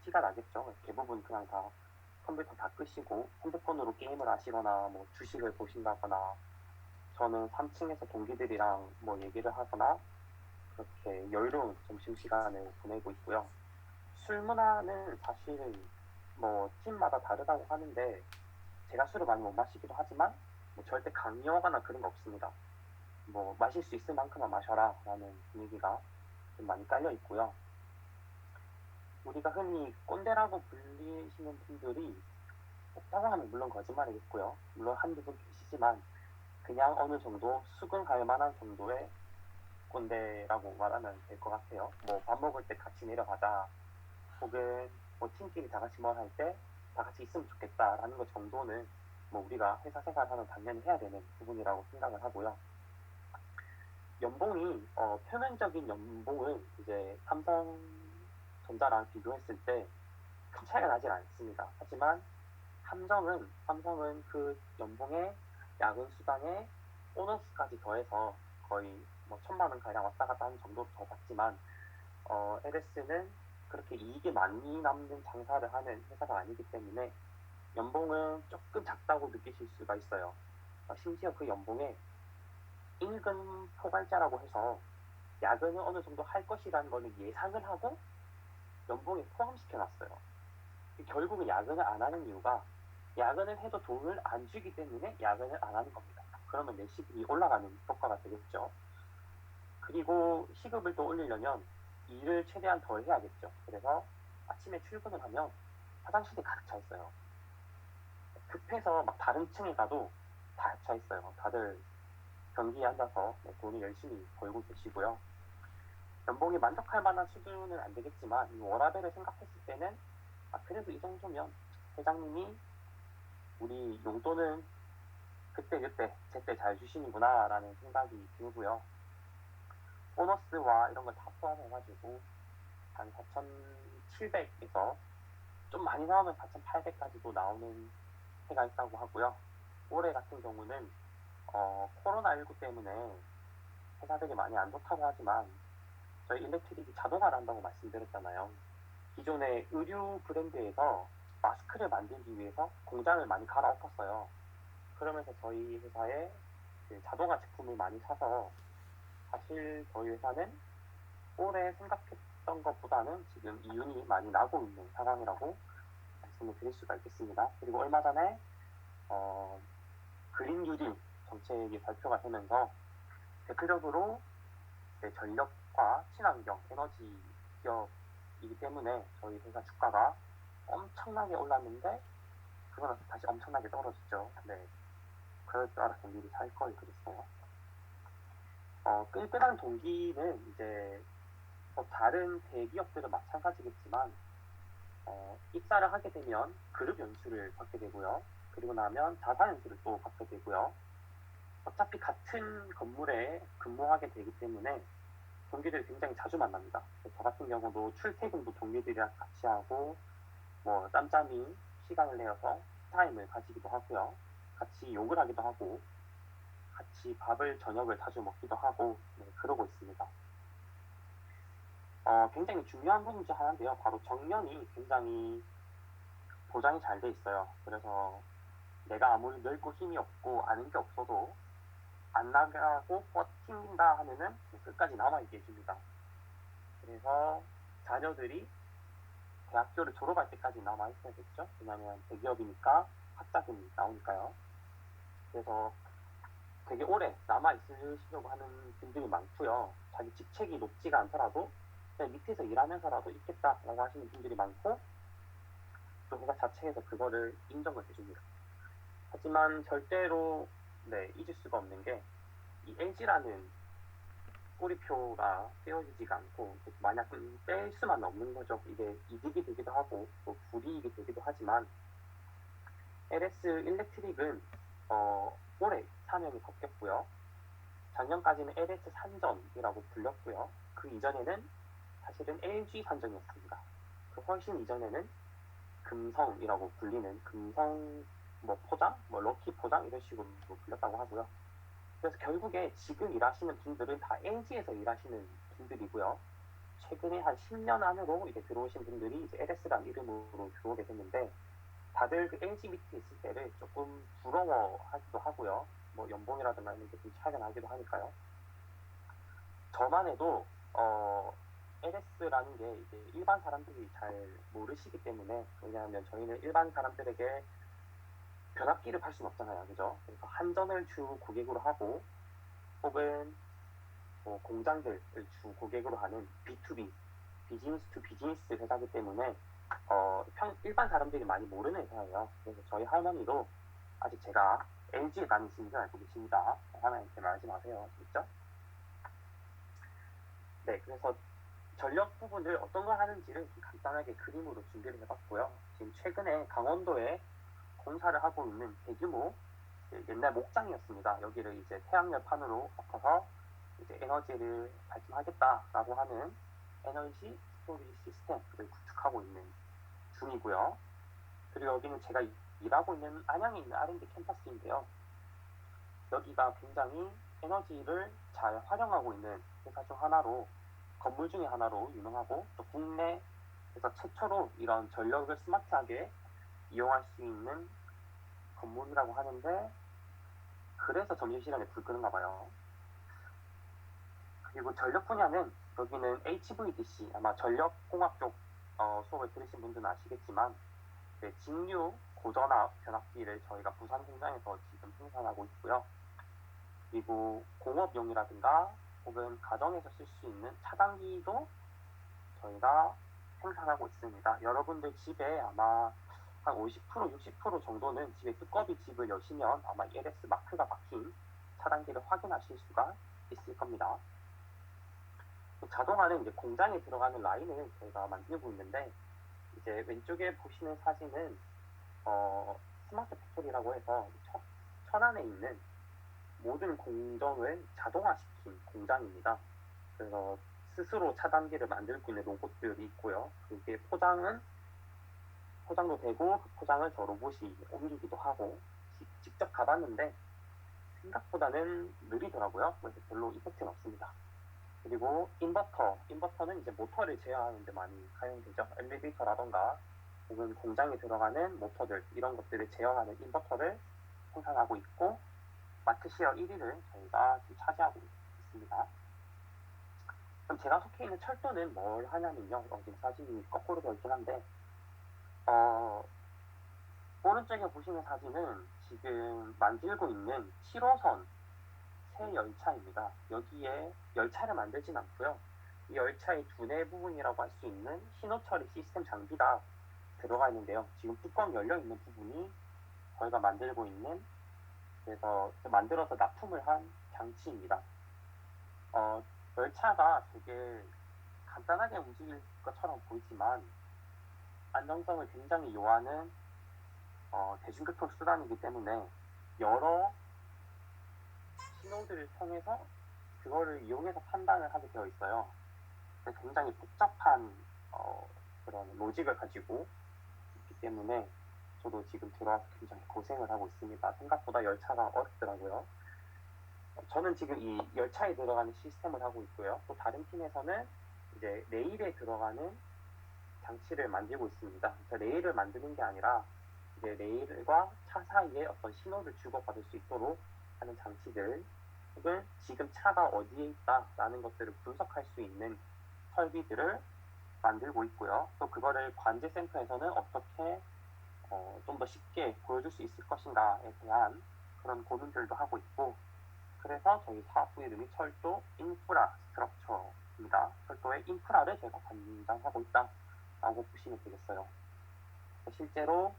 티가 나겠죠. 대부분 그냥 다 컴퓨터 다 끄시고 핸드폰으로 게임을 하시거나 뭐 주식을 보신다거나, 저는 3층에서 동기들이랑 뭐 얘기를 하거나 그렇게 여유로운 점심시간을 보내고 있고요. 술 문화는 사실은 뭐 팀마다 다르다고 하는데, 제가 술을 많이 못 마시기도 하지만 뭐 절대 강요하거나 그런 거 없습니다. 뭐 마실 수 있을 만큼만 마셔라 라는 분위기가 좀 많이 깔려 있고요. 우리가 흔히 꼰대라고 불리시는 분들이 없다고 하면 물론 거짓말이겠고요. 물론 한두 분 계시지만 그냥 어느 정도 수긍할 만한 정도의 꼰대라고 말하면 될 것 같아요. 뭐 밥 먹을 때 같이 내려가자, 혹은 뭐 팀끼리 다 같이 뭘 할 때 다 같이 있으면 좋겠다라는 것 정도는 뭐 우리가 회사 생활하면 당연히 해야 되는 부분이라고 생각을 하고요. 연봉이 표면적인 연봉은 이제 삼성전자랑 비교했을 때 큰 차이가 나질 않습니다. 하지만 삼성은 그 연봉에 야근 수당에 보너스까지 더해서 거의 뭐 1,000만 원 가량 왔다 갔다 하는 정도로 더 받지만, LS는 그렇게 이익이 많이 남는 장사를 하는 회사가 아니기 때문에 연봉은 조금 작다고 느끼실 수가 있어요. 심지어 그 연봉에 임금 포괄자라고 해서 야근을 어느 정도 할 것이라는 거는 예상을 하고 연봉에 포함시켜놨어요. 결국은 야근을 안 하는 이유가, 야근을 해도 돈을 안 주기 때문에 야근을 안 하는 겁니다. 그러면 내 시급이 올라가는 효과가 되겠죠. 그리고 시급을 또 올리려면 일을 최대한 덜 해야겠죠. 그래서 아침에 출근을 하면 화장실이 가득 차 있어요. 급해서 막 다른 층에 가도 다 차 있어요. 다들 변기에 앉아서 돈을 열심히 벌고 계시고요. 연봉이 만족할 만한 수준은 안 되겠지만 이 워라밸을 생각했을 때는 그래도 이 정도면 회장님이 우리 용돈은 그때그때 제때 잘 주시는구나 라는 생각이 들고요. 보너스와 이런 걸 다 포함해가지고 한 4,700에서 좀 많이 나오면 4,800까지도 나오는 해가 있다고 하고요. 올해 같은 경우는 코로나19 때문에 회사들이 많이 안 좋다고 하지만 저희 일렉트릭이 자동화를 한다고 말씀드렸잖아요. 기존의 의류 브랜드에서 마스크를 만들기 위해서 공장을 많이 갈아엎었어요. 그러면서 저희 회사에 그 자동화 제품을 많이 사서, 사실 저희 회사는 올해 생각했던 것보다는 지금 이윤이 많이 나고 있는 상황이라고 말씀을 드릴 수가 있겠습니다. 그리고 얼마 전에 그린 뉴딜 정책이 발표가 되면서 대표적으로 전력과 친환경 에너지 기업이기 때문에 저희 회사 주가가 엄청나게 올랐는데 그거 나서 다시 엄청나게 떨어졌죠. 네, 그럴 줄 알았으면 미리 살 걸 그랬어요. 끈끈한 동기는 이제 다른 대기업들은 마찬가지겠지만, 입사를 하게 되면 그룹 연수를 받게 되고요. 그리고 나면 자사 연수를 또 받게 되고요. 어차피 같은 건물에 근무하게 되기 때문에 동기들이 굉장히 자주 만납니다. 저 같은 경우도 출퇴근도 동기들이랑 같이 하고, 뭐 짬짬이 시간을 내어서 타임을 가지기도 하고요. 같이 욕을 하기도 하고, 같이 밥을 저녁을 자주 먹기도 하고, 네, 그러고 있습니다. 굉장히 중요한 부분 중 하나인데요. 바로 정년이 굉장히 보장이 잘 돼 있어요. 그래서 내가 아무리 늙고 힘이 없고 아는 게 없어도 안 나가고 버틴다 하면은 끝까지 남아있게 해줍니다. 그래서 자녀들이 대학교를 졸업할 때까지 남아있어야겠죠. 왜냐하면 대기업이니까 학자금이 나오니까요. 그래서 되게 오래 남아있으시려고 하는 분들이 많고요. 자기 직책이 높지가 않더라도 그냥 밑에서 일하면서라도 있겠다라고 하시는 분들이 많고, 또 회사 자체에서 그거를 인정을 해줍니다. 하지만 절대로 잊을 수가 없는 게, 이 LG라는 꼬리표가 떼어지지가 않고, 만약 뺄 수만 없는 거죠. 이게 이득이 되기도 하고 또 불이익이 되기도 하지만, LS 일렉트릭은 올해 사명이 바뀌었고요. 작년까지는 LS 산전이라고 불렸고요. 그 이전에는 사실은 LG 산전이었습니다. 그 훨씬 이전에는 금성이라고 불리는 금성 뭐 포장, 뭐 럭키 포장 이런 식으로 불렸다고 하고요. 그래서 결국에 지금 일하시는 분들은 다 LG에서 일하시는 분들이고요. 최근에 한 10년 안으로 이제 들어오신 분들이 이제 LS라는 이름으로 들어오게 됐는데, 다들 그 LG 밑에 있을 때를 조금 부러워하기도 하고요. 뭐 연봉이라든가 이런 게 좀 차이가 나기도 하니까요. 저만 해도 LS라는 게 이제 일반 사람들이 잘 모르시기 때문에, 왜냐하면 저희는 일반 사람들에게 변압기를 팔 수는 없잖아요, 그죠? 그래서 한전을 주 고객으로 하고, 혹은 뭐 공장들을 주 고객으로 하는 B2B, 비즈니스 투 비즈니스 회사이기 때문에 일반 사람들이 많이 모르는 회사예요. 그래서 저희 할머니도 아직 제가 LG에 다니시는 줄 알고 계십니다. 하나님께 말하지 마세요, 진짜. 네, 그래서 전력 부분을 어떤 걸 하는지를 좀 간단하게 그림으로 준비를 해봤고요. 지금 최근에 강원도에 공사를 하고 있는 대규모 옛날 목장이었습니다. 여기를 이제 태양열판으로 바꿔서 이제 에너지를 발전하겠다라고 하는 에너지 스토리지 시스템을 구축하고 있는 중이고요. 그리고 여기는 제가 일하고 있는 안양에 있는 R&D 캠퍼스인데요. 여기가 굉장히 에너지를 잘 활용하고 있는 회사 중 하나로, 건물 중에 하나로 유명하고, 또 국내에서 최초로 이런 전력을 스마트하게 이용할 수 있는 건물이라고 하는데, 그래서 점심시간에 불 끄는가 봐요. 그리고 전력 분야는 여기는 HVDC, 아마 전력공학 쪽 수업을 들으신 분들은 아시겠지만, 네, 직류 고전압 변압기를 저희가 부산 공장에서 지금 생산하고 있고요. 그리고 공업용이라든가 혹은 가정에서 쓸 수 있는 차단기도 저희가 생산하고 있습니다. 여러분들 집에 아마 한 50%, 60% 정도는 집에 두꺼비 집을 여시면 아마 LS 마크가 박힌 차단기를 확인하실 수가 있을 겁니다. 자동화는 이제 공장에 들어가는 라인을 저희가 만들고 있는데, 이제 왼쪽에 보시는 사진은 스마트 팩토리라고 해서 천안에 있는 모든 공정을 자동화시킨 공장입니다. 그래서 스스로 차단기를 만들고 있는 로봇들이 있고요. 그게 포장도 되고, 그 포장을 저 로봇이 옮기기도 하고, 직접 가봤는데 생각보다는 느리더라고요. 그래서 별로 이펙트는 없습니다. 그리고 인버터는 이제 모터를 제어하는 데 많이 사용되죠. 엘리베이터라던가 혹은 공장에 들어가는 모터들, 이런 것들을 제어하는 인버터를 생산하고 있고, 마트시어 1위를 저희가 지금 차지하고 있습니다. 그럼 제가 속해 있는 철도는 뭘 하냐면요. 지금 사진이 거꾸로 되어 있긴 한데, 오른쪽에 보시는 사진은 지금 만들고 있는 7호선 새 열차입니다. 여기에 열차를 만들진 않고요. 이 열차의 두뇌 부분이라고 할 수 있는 신호처리 시스템 장비가 들어가 있는데요. 지금 뚜껑 열려 있는 부분이 저희가 만들고 있는, 그래서 만들어서 납품을 한 장치입니다. 열차가 되게 간단하게 움직일 것처럼 보이지만 안정성을 굉장히 요하는 대중교통 수단이기 때문에 여러 신호들을 통해서 그거를 이용해서 판단을 하게 되어 있어요. 굉장히 복잡한 그런 로직을 가지고 있기 때문에 저도 지금 들어와서 굉장히 고생을 하고 있습니다. 생각보다 열차가 어렵더라고요. 저는 지금 이 열차에 들어가는 시스템을 하고 있고요. 또 다른 팀에서는 이제 레일에 들어가는 장치를 만들고 있습니다. 레일을 만드는 게 아니라 이제 레일과 차 사이에 어떤 신호를 주고받을 수 있도록 하는 장치들, 혹은 지금 차가 어디에 있다라는 것들을 분석할 수 있는 설비들을 만들고 있고요. 또 그거를 관제센터에서는 어떻게 좀 더 쉽게 보여줄 수 있을 것인가에 대한 그런 고민들도 하고 있고, 그래서 저희 사업부 이름이 철도 인프라 스트럭처입니다. 철도의 인프라를 제가 담당하고 있다라고 보시면 되겠어요. 실제로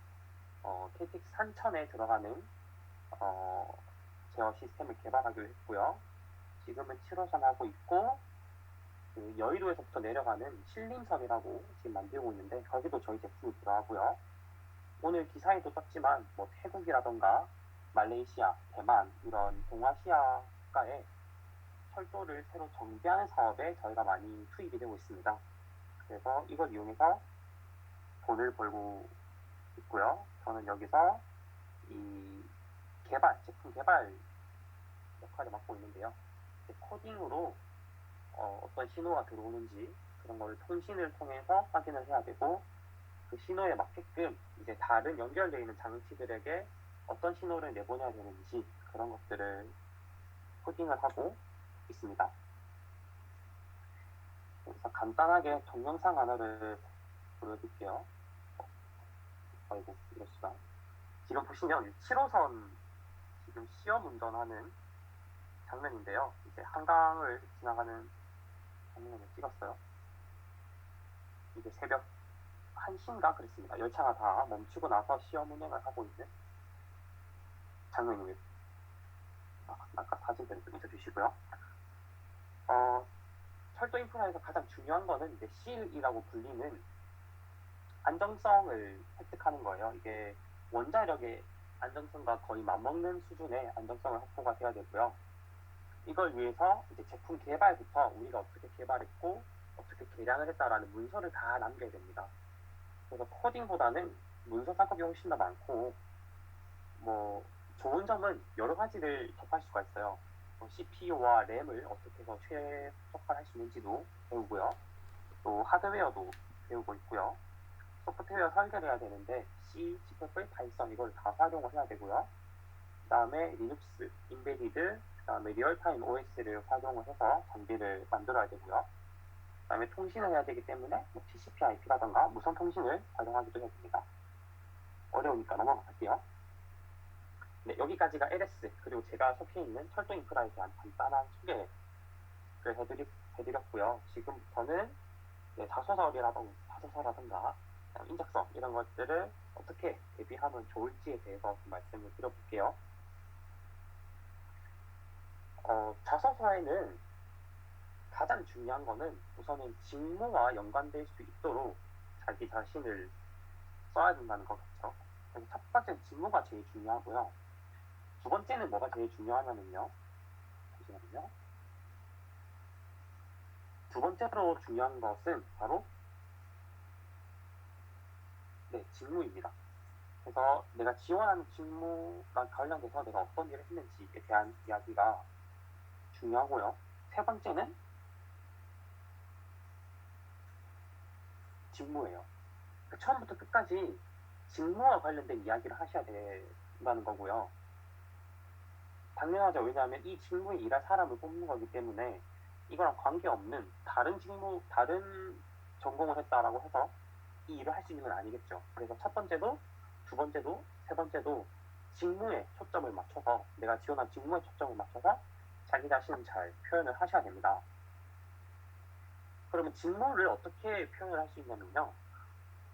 KTX 산천에 들어가는 제어 시스템을 개발하기로 했고요. 지금은 7호선 하고 있고, 그 여의도에서부터 내려가는 신림선이라고 지금 만들고 있는데, 거기도 저희 제품이 들어가고요. 오늘 기사에도 떴지만 뭐 태국이라던가 말레이시아, 대만, 이런 동아시아가의 철도를 새로 정비하는 사업에 저희가 많이 투입이 되고 있습니다. 그래서 이걸 이용해서 돈을 벌고 있고요. 저는 여기서 이 제품 개발 역할을 맡고 있는데요. 코딩으로 어떤 신호가 들어오는지, 그런 걸 통신을 통해서 확인을 해야 되고, 그 신호에 맞게끔 이제 다른 연결되어 있는 장치들에게 어떤 신호를 내보내야 되는지 그런 것들을 코딩을 하고 있습니다. 그래서 간단하게 동영상 하나를 보여드릴게요. 아이고, 이랬구나. 지금 보시면 7호선 지금 시험 운전하는 장면인데요. 이제 한강을 지나가는 장면을 찍었어요. 이게 새벽 1시인가 그랬습니다. 열차가 다 멈추고 나서 시험 운행을 하고 있는 장면입니다. 아까 사진들을 좀 잊어주시고요. 철도 인프라에서 가장 중요한 거는 이제 실이라고 불리는 안정성을 획득하는 거예요. 이게 원자력의 안정성과 거의 맞먹는 수준의 안정성을 확보가 돼야 되고요. 이걸 위해서 이제 제품 개발부터 우리가 어떻게 개발했고 어떻게 개량을 했다라는 문서를 다 남겨야 됩니다. 그래서 코딩보다는 문서 작업이 훨씬 더 많고, 뭐 좋은 점은 여러 가지를 접할 수가 있어요. CPU와 램을 어떻게 해서 최적화할 수 있는지도 배우고요. 또 하드웨어도 배우고 있고요. 소프트웨어 설계를 해야 되는데 C, C++, 파이썬 이걸 다 활용을 해야 되고요. 그 다음에 리눅스, 인베디드, 그 다음에 리얼타임 OS를 활용을 해서 장비를 만들어야 되고요. 그 다음에 통신을 해야 되기 때문에 뭐 TCP, IP라던가 무선 통신을 활용하기도 해야 됩니다. 어려우니까 넘어갈게요. 네, 여기까지가 LS, 그리고 제가 속해 있는 철도 인프라에 대한 간단한 소개를 해드렸고요. 지금부터는 자소서라든가 인적성 이런 것들을 어떻게 대비하면 좋을지에 대해서 좀 말씀을 드려볼게요. 자소서에는 가장 중요한 거는 우선은 직무와 연관될 수 있도록 자기 자신을 써야 된다는 거겠죠. 그래서 첫 번째는 직무가 제일 중요하고요. 두 번째는 뭐가 제일 중요하냐면요. 잠시만요. 두 번째로 중요한 것은 바로 직무입니다. 그래서 내가 지원하는 직무랑 관련돼서 내가 어떤 일을 했는지에 대한 이야기가 중요하고요. 세 번째는 직무예요. 처음부터 끝까지 직무와 관련된 이야기를 하셔야 된다는 거고요. 당연하죠. 왜냐하면 이 직무에 일할 사람을 뽑는 거기 때문에 이거랑 관계없는 다른 직무, 다른 전공을 했다라고 해서 이 일을 할 수 있는 건 아니겠죠. 그래서 첫 번째도, 두 번째도, 세 번째도 직무에 초점을 맞춰서, 내가 지원한 직무에 초점을 맞춰서 자기 자신을 잘 표현을 하셔야 됩니다. 그러면 직무를 어떻게 표현을 할 수 있냐면요.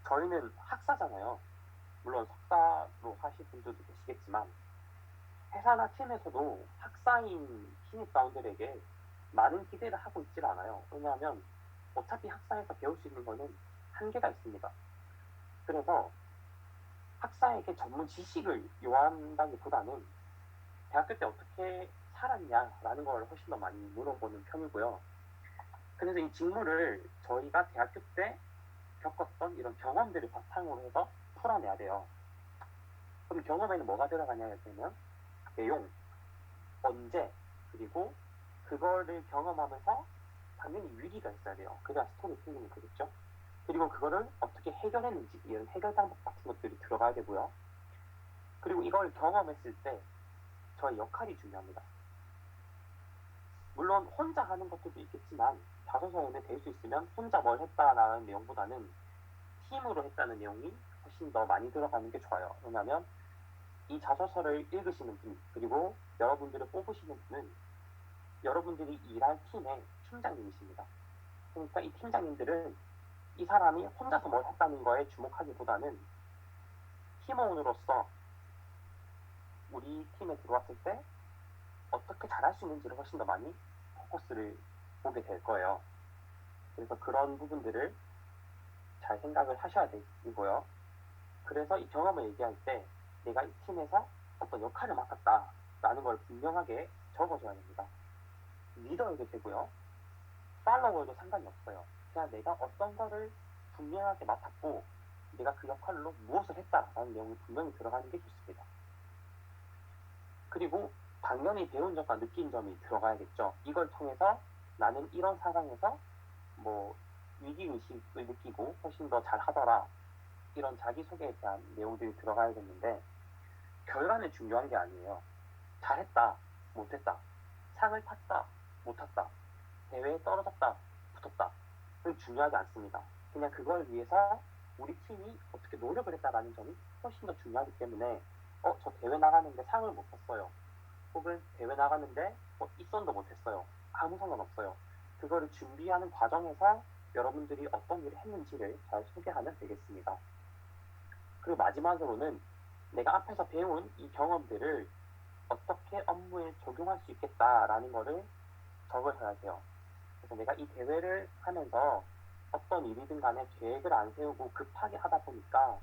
저희는 학사잖아요. 물론 석사로 하실 분들도 계시겠지만 회사나 팀에서도 학사인 신입사원들에게 많은 기대를 하고 있질 않아요. 왜냐하면 어차피 학사에서 배울 수 있는 거는 한계가 있습니다. 그래서 학사에게 전문 지식을 요한다기보다는 대학교 때 어떻게 살았냐라는 걸 훨씬 더 많이 물어보는 편이고요. 그래서 이 직무를 저희가 대학교 때 겪었던 이런 경험들을 바탕으로 해서 풀어내야 돼요. 그럼 경험에는 뭐가 들어가냐 하면 내용, 언제, 그리고 그거를 경험하면서 당연히 위기가 있어야 돼요. 그래야 스토리텔링이 되겠죠. 그리고 그거를 어떻게 해결했는지 이런 해결 방법 같은 것들이 들어가야 되고요. 그리고 이걸 경험했을 때 저의 역할이 중요합니다. 물론 혼자 하는 것들도 있겠지만 자소서에는 될 수 있으면 혼자 뭘 했다라는 내용보다는 팀으로 했다는 내용이 훨씬 더 많이 들어가는 게 좋아요. 왜냐하면 이 자소서를 읽으시는 분, 그리고 여러분들을 뽑으시는 분은 여러분들이 일할 팀의 팀장님이십니다. 그러니까 이 팀장님들은 이 사람이 혼자서 뭘 했다는 거에 주목하기보다는 팀원으로서 우리 팀에 들어왔을 때 어떻게 잘할 수 있는지를 훨씬 더 많이 포커스를 보게 될 거예요. 그래서 그런 부분들을 잘 생각을 하셔야 되고요. 그래서 이 경험을 얘기할 때 내가 이 팀에서 어떤 역할을 맡았다라는 걸 분명하게 적어줘야 됩니다. 리더에도 되고요. 팔로워에도 상관이 없어요. 그냥 내가 어떤 거를 분명하게 맡았고 내가 그 역할로 무엇을 했다라는 내용이 분명히 들어가는 게 좋습니다. 그리고 당연히 배운 점과 느낀 점이 들어가야겠죠. 이걸 통해서 나는 이런 상황에서 뭐 위기의식을 느끼고 훨씬 더 잘하더라. 이런 자기소개에 대한 내용들이 들어가야겠는데 결과는 중요한 게 아니에요. 잘했다, 못했다, 상을 탔다, 못 탔다, 대회에 떨어졌다, 붙었다. 그건 중요하지 않습니다. 그냥 그걸 위해서 우리 팀이 어떻게 노력을 했다라는 점이 훨씬 더 중요하기 때문에 저 대회 나가는데 상을 못 탔어요. 혹은 대회 나가는데 입선도 못했어요. 아무 상관없어요. 그거를 준비하는 과정에서 여러분들이 어떤 일을 했는지를 잘 소개하면 되겠습니다. 그리고 마지막으로는 내가 앞에서 배운 이 경험들을 어떻게 업무에 적용할 수 있겠다라는 거를 적으셔야 돼요. 그래서 내가 이 대회를 하면서 어떤 일이든 간에 계획을 안 세우고 급하게 하다 보니까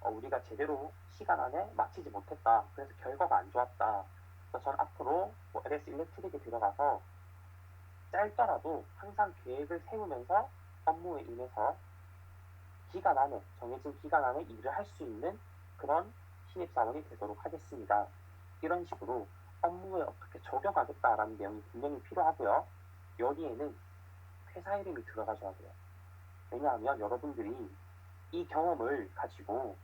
우리가 제대로 시간 안에 마치지 못했다. 그래서 결과가 안 좋았다. 그래서 전 앞으로 LS 일렉트릭에 들어가서 짧더라도 항상 계획을 세우면서 업무에 임해서 기간 안에, 정해진 기간 안에 일을 할 수 있는 그런 신입사원이 되도록 하겠습니다. 이런 식으로 업무에 어떻게 적용하겠다라는 내용이 분명히 필요하고요. 여기에는 회사 이름이 들어가줘야 돼요. 왜냐하면 여러분들이 이 경험을 가지고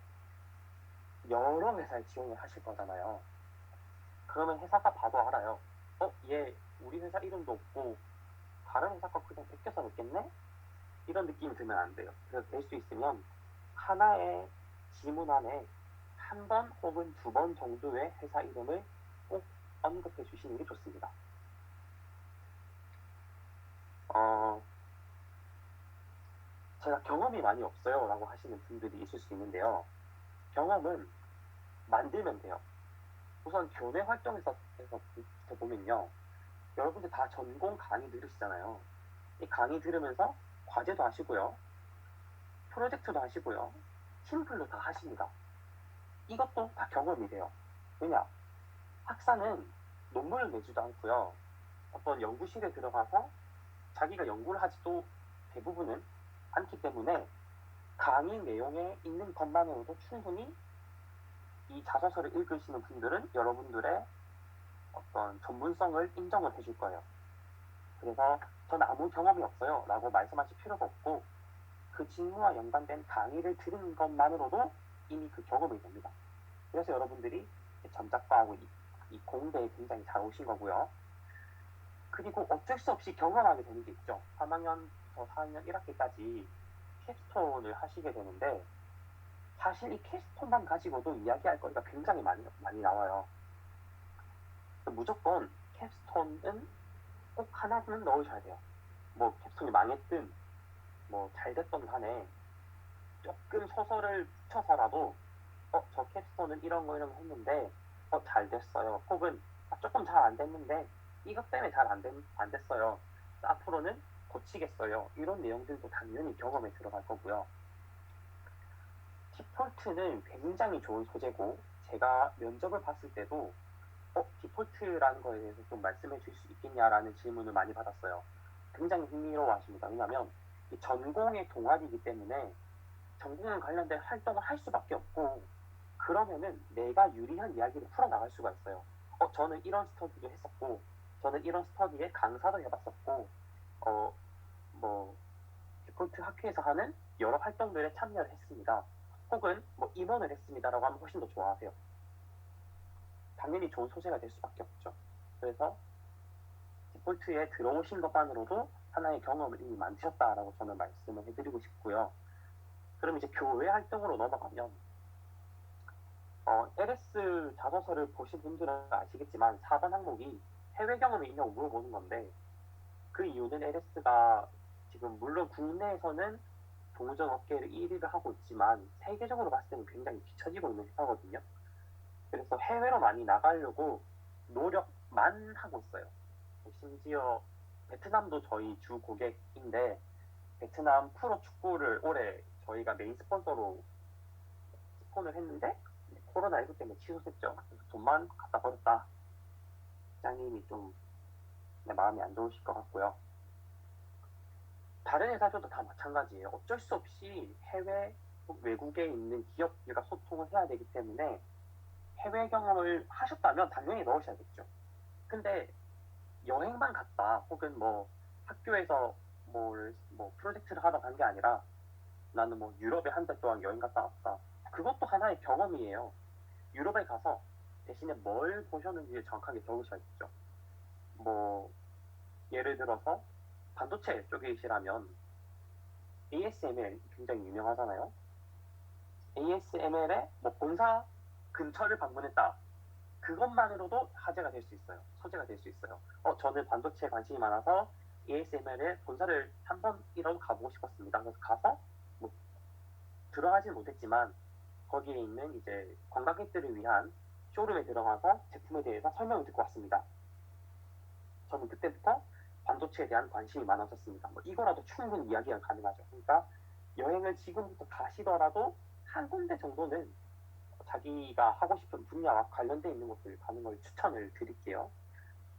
여러 회사에 지원을 하실 거잖아요. 그러면 회사가 봐도 알아요. 얘 우리 회사 이름도 없고 다른 회사 거 그냥 베껴서 냈겠네? 이런 느낌이 들면 안 돼요. 그래서 될 수 있으면 하나의 지문 안에 한 번 혹은 두 번 정도의 회사 이름을 꼭 언급해 주시는 게 좋습니다. 제가 경험이 많이 없어요 라고 하시는 분들이 있을 수 있는데요. 경험은 만들면 돼요. 우선 교내 활동에서 보면요. 여러분들 다 전공 강의 들으시잖아요. 이 강의 들으면서 과제도 하시고요. 프로젝트도 하시고요. 팀플도 다 하십니다. 이것도 다 경험이 돼요. 왜냐? 학사는 논문을 내지도 않고요. 어떤 연구실에 들어가서 자기가 연구를 하지도 대부분은 않기 때문에 강의 내용에 있는 것만으로도 충분히 이 자소서를 읽으시는 분들은 여러분들의 어떤 전문성을 인정을 해줄 거예요. 그래서 저는 아무 경험이 없어요 라고 말씀하실 필요가 없고 그 직무와 연관된 강의를 들은 것만으로도 이미 그 경험이 됩니다. 그래서 여러분들이 전작과하고 이 공대에 굉장히 잘 오신 거고요. 그리고 어쩔 수 없이 경험하게 되는 게 있죠. 3학년부터 4학년 1학기까지 캡스톤을 하시게 되는데 사실 이 캡스톤만 가지고도 이야기할 거리가 굉장히 많이 나와요. 무조건 캡스톤은 꼭 하나는 넣으셔야 돼요. 뭐 캡스톤이 망했든 뭐 잘 됐던 간에 조금 소설을 붙여서라도 저 캡스톤은 이런 거 했는데 잘 됐어요. 혹은 조금 잘 안 됐는데 이것 때문에 잘 안 됐어요. 앞으로는 고치겠어요. 이런 내용들도 당연히 경험에 들어갈 거고요. 디폴트는 굉장히 좋은 소재고 제가 면접을 봤을 때도 디폴트라는 거에 대해서 좀 말씀해 주실 수 있겠냐라는 질문을 많이 받았어요. 굉장히 흥미로워 하십니다. 왜냐하면 이 전공의 동아리이기 때문에 전공에 관련된 활동을 할 수밖에 없고 그러면은 내가 유리한 이야기를 풀어나갈 수가 있어요. 저는 이런 스터디도 했었고 저는 이런 스터디에 강사도 해봤었고 뭐 디폴트 학회에서 하는 여러 활동들에 참여를 했습니다. 혹은 뭐 임원을 했습니다라고 하면 훨씬 더 좋아하세요. 당연히 좋은 소재가 될 수밖에 없죠. 그래서 디폴트에 들어오신 것만으로도 하나의 경험을 이미 만드셨다라고 저는 말씀을 해드리고 싶고요. 그럼 이제 교회 활동으로 넘어가면 LS 자소서를 보신 분들은 아시겠지만 4번 항목이 해외 경험이 있냐고 물어보는 건데 그 이유는 LS가 지금 물론 국내에서는 동전 업계를 1위를 하고 있지만 세계적으로 봤을 때는 굉장히 뒤처지고 있는 회사거든요. 그래서 해외로 많이 나가려고 노력만 하고 있어요. 심지어 베트남도 저희 주 고객인데 베트남 프로 축구를 올해 저희가 메인 스폰서로 스폰을 했는데 코로나19 때문에 취소했죠. 그래서 돈만 갖다 버렸다. 시장님이 좀 마음이 안 좋으실 것 같고요. 다른 회사들도 다 마찬가지예요. 어쩔 수 없이 해외, 외국에 있는 기업들과 소통을 해야 되기 때문에 해외 경험을 하셨다면 당연히 넣으셔야겠죠. 근데 여행만 갔다 혹은 뭐 학교에서 뭐 프로젝트를 하러 간 게 아니라 나는 뭐 유럽에 한 달 동안 여행 갔다 왔다. 그것도 하나의 경험이에요. 유럽에 가서 대신에 뭘 보셨는지 정확하게 적으셔야겠죠. 뭐 예를 들어서 반도체 쪽이시라면 ASML 굉장히 유명하잖아요. ASML의 뭐 본사 근처를 방문했다. 그것만으로도 화제가 될 수 있어요. 소재가 될 수 있어요. 저는 반도체에 관심이 많아서 ASML의 본사를 한 번이라도 가보고 싶었습니다. 그래서 가서 뭐 들어가진 못했지만 거기에 있는 이제 관광객들을 위한 쇼룸에 들어가서 제품에 대해서 설명을 듣고 왔습니다. 저는 그때부터 반도체에 대한 관심이 많아졌습니다. 뭐 이거라도 충분히 이야기가 가능하죠. 그러니까 여행을 지금부터 가시더라도 한 군데 정도는 자기가 하고 싶은 분야와 관련돼 있는 곳을 가는 걸 추천을 드릴게요.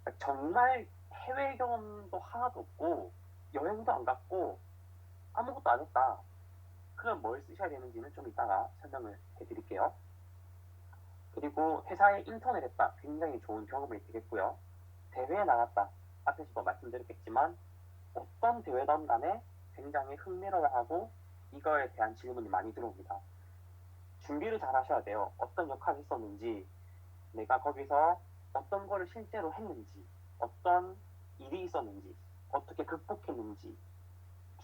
그러니까 정말 해외 경험도 하나도 없고 여행도 안 갔고 아무것도 안 했다. 그럼 뭘 쓰셔야 되는지는 좀 이따가 설명을 해드릴게요. 그리고 회사에 인턴을 했다. 굉장히 좋은 경험이 되겠고요. 대회에 나갔다. 앞에서도 말씀드렸겠지만 어떤 대회든 간에 굉장히 흥미로워하고 이거에 대한 질문이 많이 들어옵니다. 준비를 잘 하셔야 돼요. 어떤 역할을 했었는지, 내가 거기서 어떤 거를 실제로 했는지, 어떤 일이 있었는지, 어떻게 극복했는지,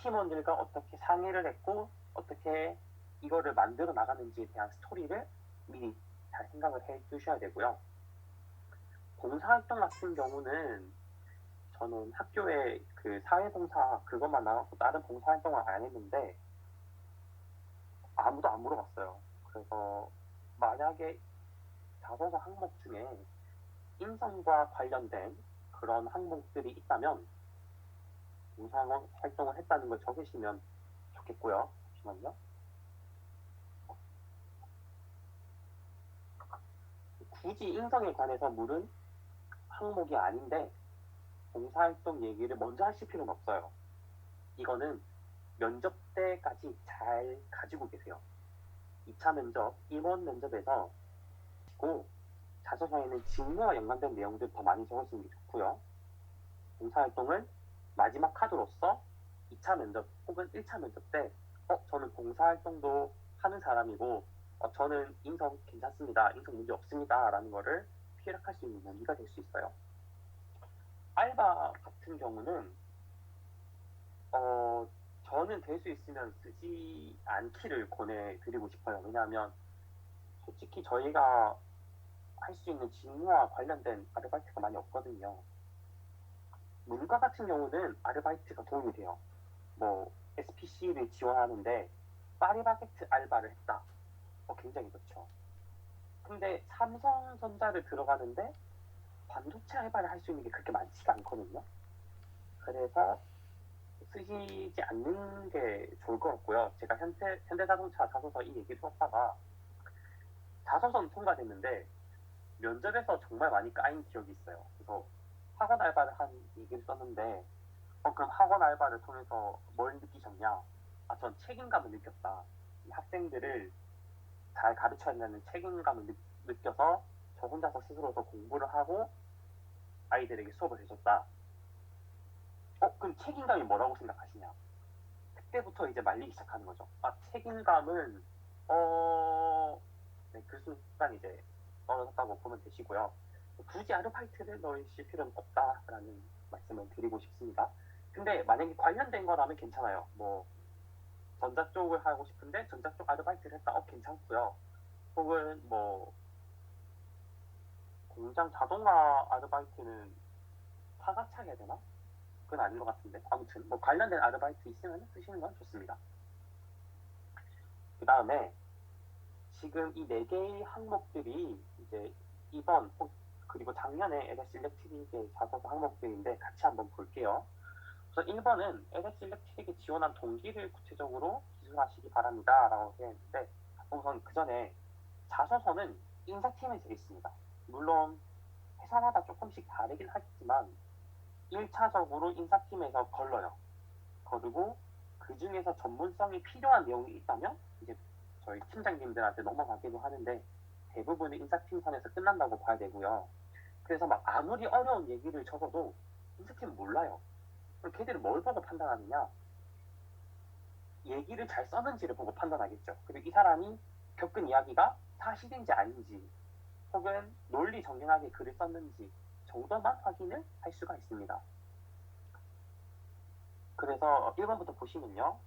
팀원들과 어떻게 상의를 했고 어떻게 이거를 만들어 나가는지에 대한 스토리를 미리 잘 생각을 해 두셔야 되고요. 봉사활동 같은 경우는 저는 학교에 그 사회봉사 그것만 나가고 다른 봉사활동을 안 했는데 아무도 안 물어봤어요. 그래서 만약에 자소서 항목 중에 인성과 관련된 그런 항목들이 있다면 봉사활동을 했다는 걸 적으시면 좋겠고요. 잠시만요. 굳이 인성에 관해서 물은 항목이 아닌데 봉사활동 얘기를 먼저 하실 필요는 없어요. 이거는 면접 때까지 잘 가지고 계세요. 2차 면접, 임원 면접에서 고 자소서에는 직무와 연관된 내용들 더 많이 적으시는 게 좋고요. 봉사활동을 마지막 카드로서 2차 면접 혹은 1차 면접 때 저는 봉사활동도 하는 사람이고 저는 인성 괜찮습니다. 인성 문제 없습니다. 라는 거를 피력할 수 있는 무기가 될 수 있어요. 알바 같은 경우는 저는 될 수 있으면 쓰지 않기를 권해드리고 싶어요. 왜냐하면 솔직히 저희가 할 수 있는 직무와 관련된 아르바이트가 많이 없거든요. 문과 같은 경우는 아르바이트가 도움이 돼요. 뭐 SPC를 지원하는데 파리바게트 알바를 했다. 굉장히 좋죠. 근데 삼성전자를 들어가는데 반도체 알바를 할 수 있는 게 그렇게 많지가 않거든요. 그래서 쓰시지 않는 게 좋을 것 같고요. 제가 현대자동차 자소서 이 얘기를 썼다가 자소서는 통과됐는데 면접에서 정말 많이 까인 기억이 있어요. 그래서 학원 알바를 한 얘기를 썼는데 그럼 학원 알바를 통해서 뭘 느끼셨냐? 전 책임감을 느꼈다. 이 학생들을 잘 가르쳐야 한다는 책임감을 느껴서 저 혼자서 스스로도 공부를 하고 아이들에게 수업을 해줬다. 그럼 책임감이 뭐라고 생각하시냐? 그때부터 이제 말리기 시작하는 거죠. 책임감은 네, 그 순간 이제 떨어졌다고 보면 되시고요. 굳이 아르바이트를 넣으실 필요는 없다라는 말씀을 드리고 싶습니다. 근데 만약에 관련된 거라면 괜찮아요. 뭐 전자 쪽을 하고 싶은데 전자 쪽 아르바이트를 했다. 괜찮고요. 혹은 뭐 공장 자동화 아르바이트는 사가차 해야 되나? 그건 아닌 것 같은데 아무튼 뭐 관련된 아르바이트 있으면 쓰시는 건 좋습니다. 그 다음에 지금 이 4개의 항목들이 이제 이번 그리고 작년에 LS 일렉트릭에 자소서 항목들인데 같이 한번 볼게요. 그래서 1번은 LS 일렉트릭에 지원한 동기를 구체적으로 기술하시기 바랍니다 라고 되어 있는데 우선 그 전에 자소서는 인사팀에 되어 있습니다. 물론 회사마다 조금씩 다르긴 하겠지만 1차적으로 인사팀에서 걸러요. 그리고 그 중에서 전문성이 필요한 내용이 있다면 이제 저희 팀장님들한테 넘어가기도 하는데 대부분은 인사팀 선에서 끝난다고 봐야 되고요. 그래서 막 아무리 어려운 얘기를 적어도 인사팀은 몰라요. 그럼 걔들은 뭘 보고 판단하느냐? 얘기를 잘 썼는지를 보고 판단하겠죠. 그리고 이 사람이 겪은 이야기가 사실인지 아닌지 혹은 논리 정연하게 글을 썼는지 정도만 확인을 할 수가 있습니다. 그래서 1번부터 보시면요.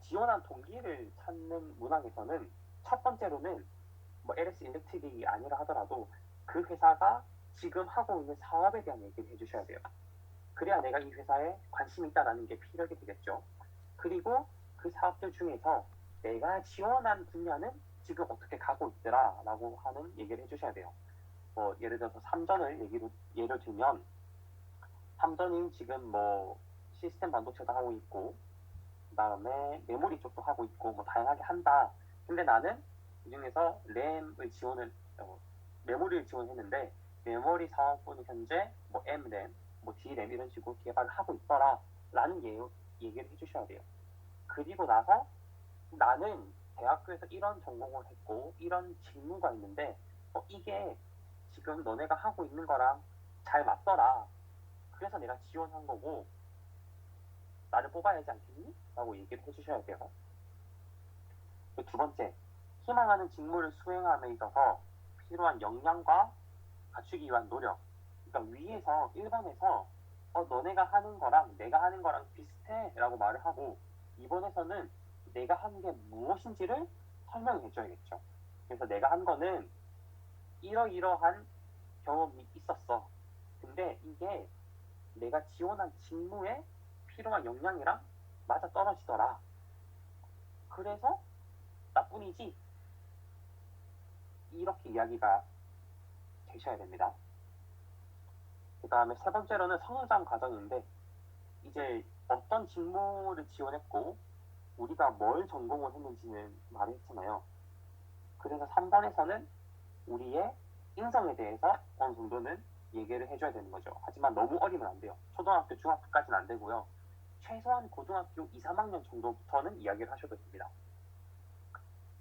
지원한 동기를 찾는 문항에서는 첫 번째로는 뭐 LS 일렉트릭이 아니라 하더라도 그 회사가 지금 하고 있는 사업에 대한 얘기를 해주셔야 돼요. 그래야 내가 이 회사에 관심이 있다는 게 피력이 되겠죠. 그리고 그 사업들 중에서 내가 지원한 분야는 지금 어떻게 가고 있더라 라고 하는 얘기를 해주셔야 돼요. 뭐 예를 들어서 삼전을 예를 들면 삼전이 지금 뭐 시스템 반도체도 하고 있고 그 다음에 메모리 쪽도 하고 있고 뭐 다양하게 한다. 근데 나는 그 중에서 메모리를 지원했는데 메모리 사업부는 현재 뭐 M램, 뭐 D램 이런 식으로 개발을 하고 있더라 라는 얘기를 해주셔야 돼요. 그리고 나서 나는 대학교에서 이런 전공을 했고 이런 직무가 있는데 이게 지금 너네가 하고 있는 거랑 잘 맞더라. 그래서 내가 지원한 거고 나를 뽑아야 하지 않겠니? 라고 얘기를 해주셔야 돼요. 두 번째, 희망하는 직무를 수행함에 있어서 필요한 역량과 갖추기 위한 노력. 그러니까 위에서 1번에서 너네가 하는 거랑 내가 하는 거랑 비슷해 라고 말을 하고 2번에서는 내가 하는 게 무엇인지를 설명해 줘야겠죠. 그래서 내가 한 거는 이러이러한 경험이 있었어. 근데 이게 내가 지원한 직무에 필요한 역량이랑 맞아 떨어지더라. 그래서 나뿐이지. 이렇게 이야기가 되셔야 됩니다. 그 다음에 세 번째로는 성장 과정인데 이제 어떤 직무를 지원했고 우리가 뭘 전공을 했는지는 말을 했잖아요. 그래서 3번에서는 우리의 인성에 대해서 어느 정도는 얘기를 해줘야 되는 거죠. 하지만 너무 어리면 안 돼요. 초등학교, 중학교까지는 안 되고요. 최소한 고등학교 2, 3학년 정도부터는 이야기를 하셔도 됩니다.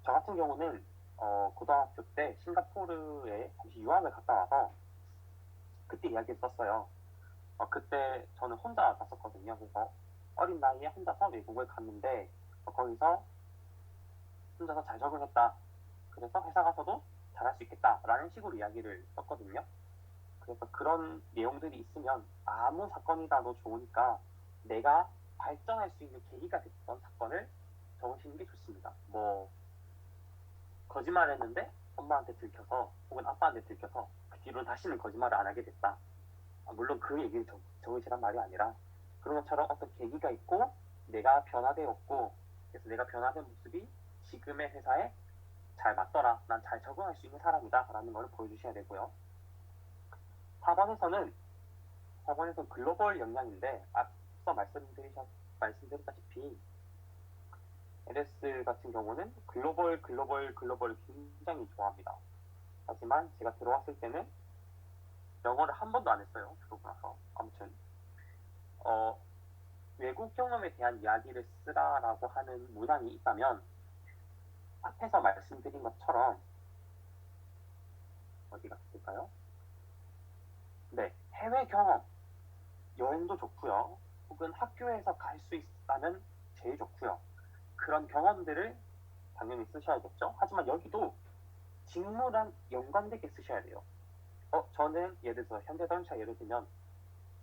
저 같은 경우는 고등학교 때 싱가포르에 잠시 유학을 갔다 와서 그때 이야기를 썼어요. 그때 저는 혼자 갔었거든요. 그래서 어린 나이에 혼자서 외국을 갔는데 거기서 혼자서 잘 적응했다. 그래서 회사 가서도 잘할 수 있겠다라는 식으로 이야기를 썼거든요. 그래서 그런 내용들이 있으면 아무 사건이라도 좋으니까 내가 발전할 수 있는 계기가 됐던 사건을 적으시는 게 좋습니다. 뭐 거짓말을 했는데 엄마한테 들켜서 혹은 아빠한테 들켜서 그 뒤로 다시는 거짓말을 안 하게 됐다. 물론 그 얘기를 적으시란 말이 아니라 그런 것처럼 어떤 계기가 있고 내가 변화되었고 그래서 내가 변화된 모습이 지금의 회사에 잘 맞더라. 난 잘 적응할 수 있는 사람이다. 라는 걸 보여주셔야 되고요. 4번에서는 글로벌 역량인데 앞서 말씀드렸다시피 LS 같은 경우는 글로벌 굉장히 좋아합니다. 하지만 제가 들어왔을 때는 영어를 한 번도 안 했어요. 들어오고 나서. 아무튼 외국 경험에 대한 이야기를 쓰라라고 하는 문항이 있다면 앞에서 말씀드린 것처럼 어디가 있을까요? 네, 해외 경험, 여행도 좋고요. 혹은 학교에서 갈 수 있다면 제일 좋고요. 그런 경험들을 당연히 쓰셔야겠죠. 하지만 여기도 직무랑 연관되게 쓰셔야 돼요. 저는 예를 들어서 현대자동차 예를 들면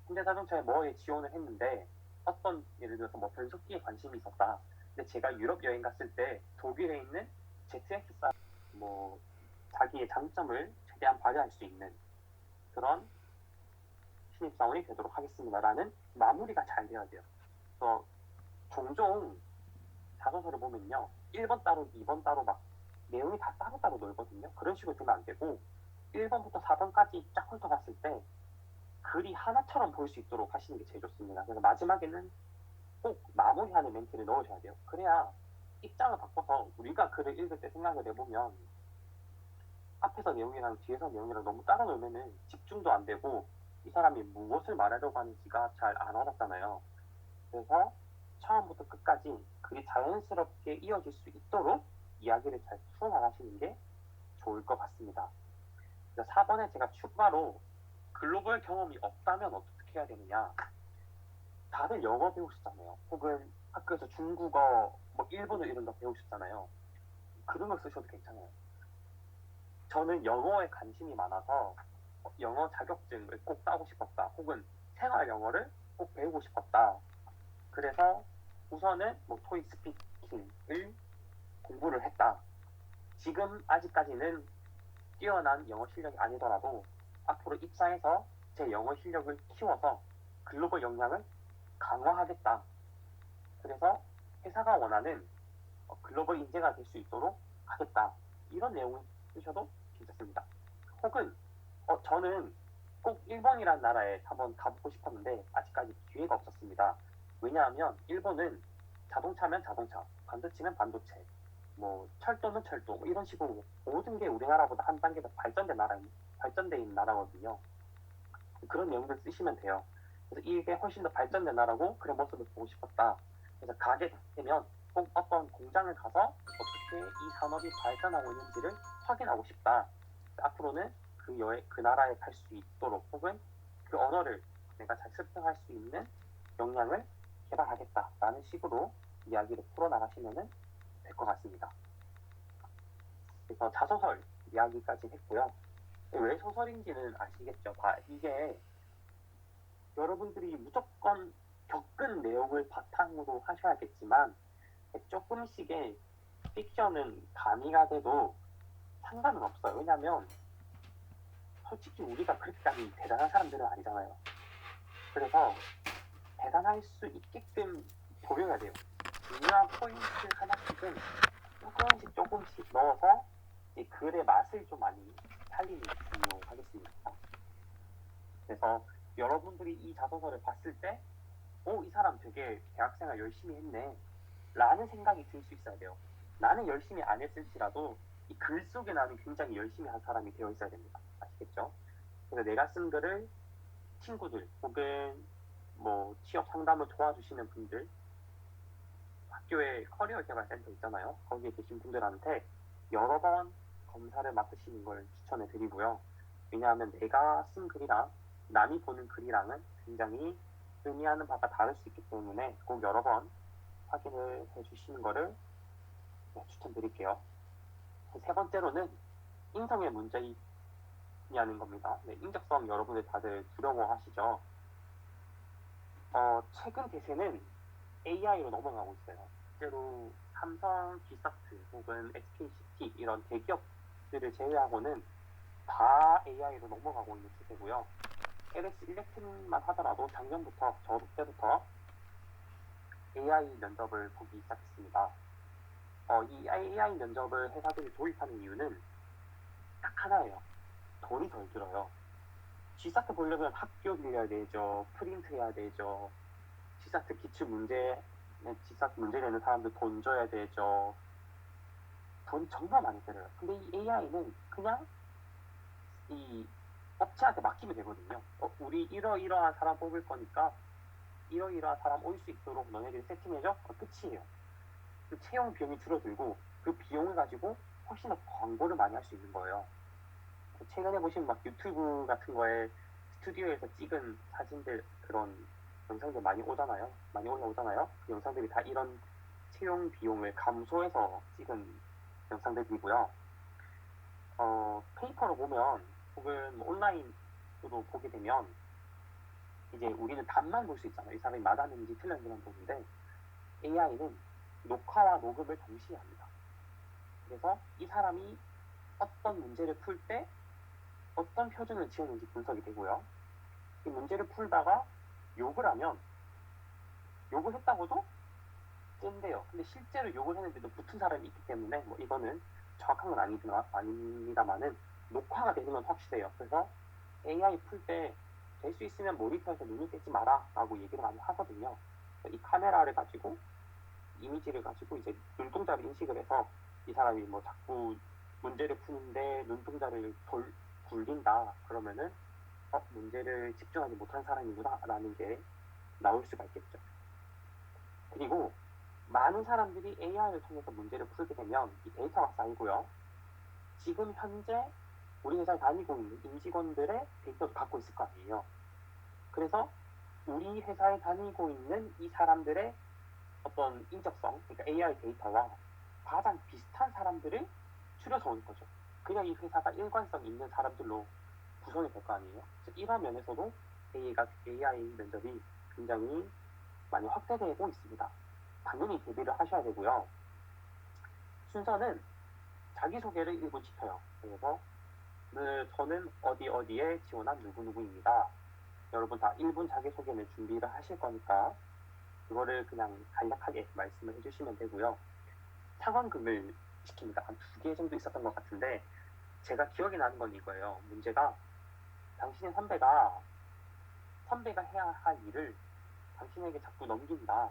현대자동차에 뭐에 지원을 했는데 어떤 예를 들어서 뭐 변속기에 관심이 있었다. 근데 제가 유럽 여행 갔을 때 독일에 있는 ZX 뭐 자기의 장점을 최대한 발휘할 수 있는 그런 신입사원이 되도록 하겠습니다라는 마무리가 잘 돼야 돼요. 그래서 종종 자소서를 보면요. 1번 따로 2번 따로 막 내용이 다 따로따로 놀거든요. 그런 식으로 되면 안 되고 1번부터 4번까지 쫙 훑어봤을 때 글이 하나처럼 보일 수 있도록 하시는 게 제일 좋습니다. 그래서 마지막에는 꼭 마무리하는 멘트를 넣으셔야 돼요. 그래야 입장을 바꿔서 우리가 글을 읽을 때 생각을 해보면 앞에서 내용이랑 뒤에서 내용이랑 너무 따로 놀면은 집중도 안 되고 이 사람이 무엇을 말하려고 하는지가 잘 안 와닿잖아요. 그래서 처음부터 끝까지 글이 자연스럽게 이어질 수 있도록 이야기를 잘 풀어나가시는 게 좋을 것 같습니다. 4번에 제가 추가로 글로벌 경험이 없다면 어떻게 해야 되느냐. 다들 영어 배우셨잖아요. 혹은 학교에서 중국어, 뭐 일본어 이런 거 배우셨잖아요. 그런 걸 쓰셔도 괜찮아요. 저는 영어에 관심이 많아서 영어 자격증을 꼭 따고 싶었다. 혹은 생활 영어를 꼭 배우고 싶었다. 그래서 우선은 뭐 토익 스피킹을 공부를 했다. 지금 아직까지는 뛰어난 영어 실력이 아니더라도 앞으로 입사해서 제 영어 실력을 키워서 글로벌 역량을 강화하겠다. 그래서 회사가 원하는 글로벌 인재가 될 수 있도록 하겠다. 이런 내용을 쓰셔도 괜찮습니다. 혹은 저는 꼭 일본이라는 나라에 한번 가보고 싶었는데 아직까지 기회가 없었습니다. 왜냐하면 일본은 자동차면 자동차, 반도체면 반도체, 뭐 철도는 철도, 뭐 이런 식으로 모든 게 우리나라보다 한 단계 더 발전돼 있는 나라거든요. 그런 내용들 쓰시면 돼요. 그래서 이게 훨씬 더 발전된 나라고 그런 모습을 보고 싶었다. 그래서 가게 되면 꼭 어떤 공장을 가서 어떻게 이 산업이 발전하고 있는지를 확인하고 싶다. 앞으로는 그 나라에 갈 수 있도록 혹은 그 언어를 내가 잘 습득할 수 있는 역량을 개발하겠다라는 식으로 이야기를 풀어나가시면 될 것 같습니다. 그래서 자소설 이야기까지 했고요. 왜 소설인지는 아시겠죠? 이게 여러분들이 무조건 겪은 내용을 바탕으로 하셔야겠지만 조금씩의 픽션은 가미가 돼도 상관은 없어요. 왜냐하면 솔직히 우리가 그렇게까지 대단한 사람들은 아니잖아요. 그래서 대단할 수 있게끔 보여야 돼요. 중요한 포인트 하나씩은 조금씩 넣어서 글의 맛을 좀 많이 살리는 중요 하겠습니다. 그래서 여러분들이 이 자소서를 봤을 때 이 사람 되게 대학생활 열심히 했네 라는 생각이 들 수 있어야 돼요. 나는 열심히 안 했을지라도 이 글 속에 나는 굉장히 열심히 한 사람이 되어 있어야 됩니다. 아시겠죠? 그래서 내가 쓴 글을 친구들 혹은 뭐 취업 상담을 도와주시는 분들, 학교에 커리어 개발 센터 있잖아요. 거기에 계신 분들한테 여러 번 검사를 맡으시는 걸 추천해 드리고요. 왜냐하면 내가 쓴 글이랑 남이 보는 글이랑은 굉장히 의미하는 바가 다를 수 있기 때문에 꼭 여러 번 확인을 해주시는 거를 추천드릴게요. 세 번째로는 인성의 문제냐는 겁니다. 인적성 여러분들 다들 두려워하시죠? 최근 대세는 AI로 넘어가고 있어요. 실제로 삼성, G사트 혹은 SKCT 이런 대기업들을 제외하고는 다 AI로 넘어가고 있는 추세고요. LS 일렉트릭만 하더라도 작년부터 저도 때부터 AI 면접을 보기 시작했습니다. 이 AI 면접을 회사들이 도입하는 이유는 딱 하나예요. 돈이 덜 들어요. G사트 보려면 학교 빌려야 되죠. 프린트 해야 되죠. G사트 G사트 문제 내는 사람들 돈 줘야 되죠. 돈 정말 많이 들어요. 근데 이 AI는 그냥 이 업체한테 맡기면 되거든요. 우리 이러이러한 사람 뽑을 거니까 이러이러한 사람 올 수 있도록 너네들이 세팅해줘? 끝이에요. 그 채용 비용이 줄어들고 그 비용을 가지고 훨씬 더 광고를 많이 할 수 있는 거예요. 최근에 보시면 막 유튜브 같은 거에 스튜디오에서 찍은 사진들 그런 영상들 많이 오잖아요. 많이 올라오잖아요. 그 영상들이 다 이런 채용 비용을 감소해서 찍은 영상들이고요. 페이퍼로 보면 혹은 온라인으로 보게 되면 이제 우리는 답만 볼 수 있잖아요. 이 사람이 맞았는지 틀렸는지만 보는데 AI는 녹화와 녹음을 동시에 합니다. 그래서 이 사람이 어떤 문제를 풀 때 어떤 표준을 지었는지 분석이 되고요. 이 문제를 풀다가 욕을 하면 욕을 했다고도 뜬대요. 근데 실제로 욕을 했는데도 붙은 사람이 있기 때문에 뭐 이거는 정확한 건 아닙니다만은 녹화가 되는 건 확실해요. 그래서 AI 풀 때 될 수 있으면 모니터에서 눈을 떼지 마라 라고 얘기를 많이 하거든요. 이 카메라를 가지고 이미지를 가지고 이제 눈동자를 인식을 해서 이 사람이 뭐 자꾸 문제를 푸는데 눈동자를 굴린다 그러면은 문제를 집중하지 못한 사람이구나 라는 게 나올 수가 있겠죠. 그리고 많은 사람들이 AI를 통해서 문제를 풀게 되면 이 데이터가 쌓이고요. 지금 현재 우리 회사에 다니고 있는 임직원들의 데이터도 갖고 있을 거 아니에요. 그래서 우리 회사에 다니고 있는 이 사람들의 어떤 인적성, 그러니까 AI 데이터와 가장 비슷한 사람들을 추려서 온 거죠. 그냥 이 회사가 일관성 있는 사람들로 구성이 될 거 아니에요. 이런 면에서도 AI 면접이 굉장히 많이 확대되고 있습니다. 당연히 대비를 하셔야 되고요. 순서는 자기소개를 1분 시켜요. 그래서 저는 어디에 지원한 누구누구입니다. 여러분 다 1분 자기소개는 준비를 하실 거니까 그거를 그냥 간략하게 말씀을 해주시면 되고요. 상황극을 시킵니다. 한 2개 정도 있었던 것 같은데 제가 기억이 나는 건 이거예요. 문제가 당신의 선배가 해야 할 일을 당신에게 자꾸 넘긴다.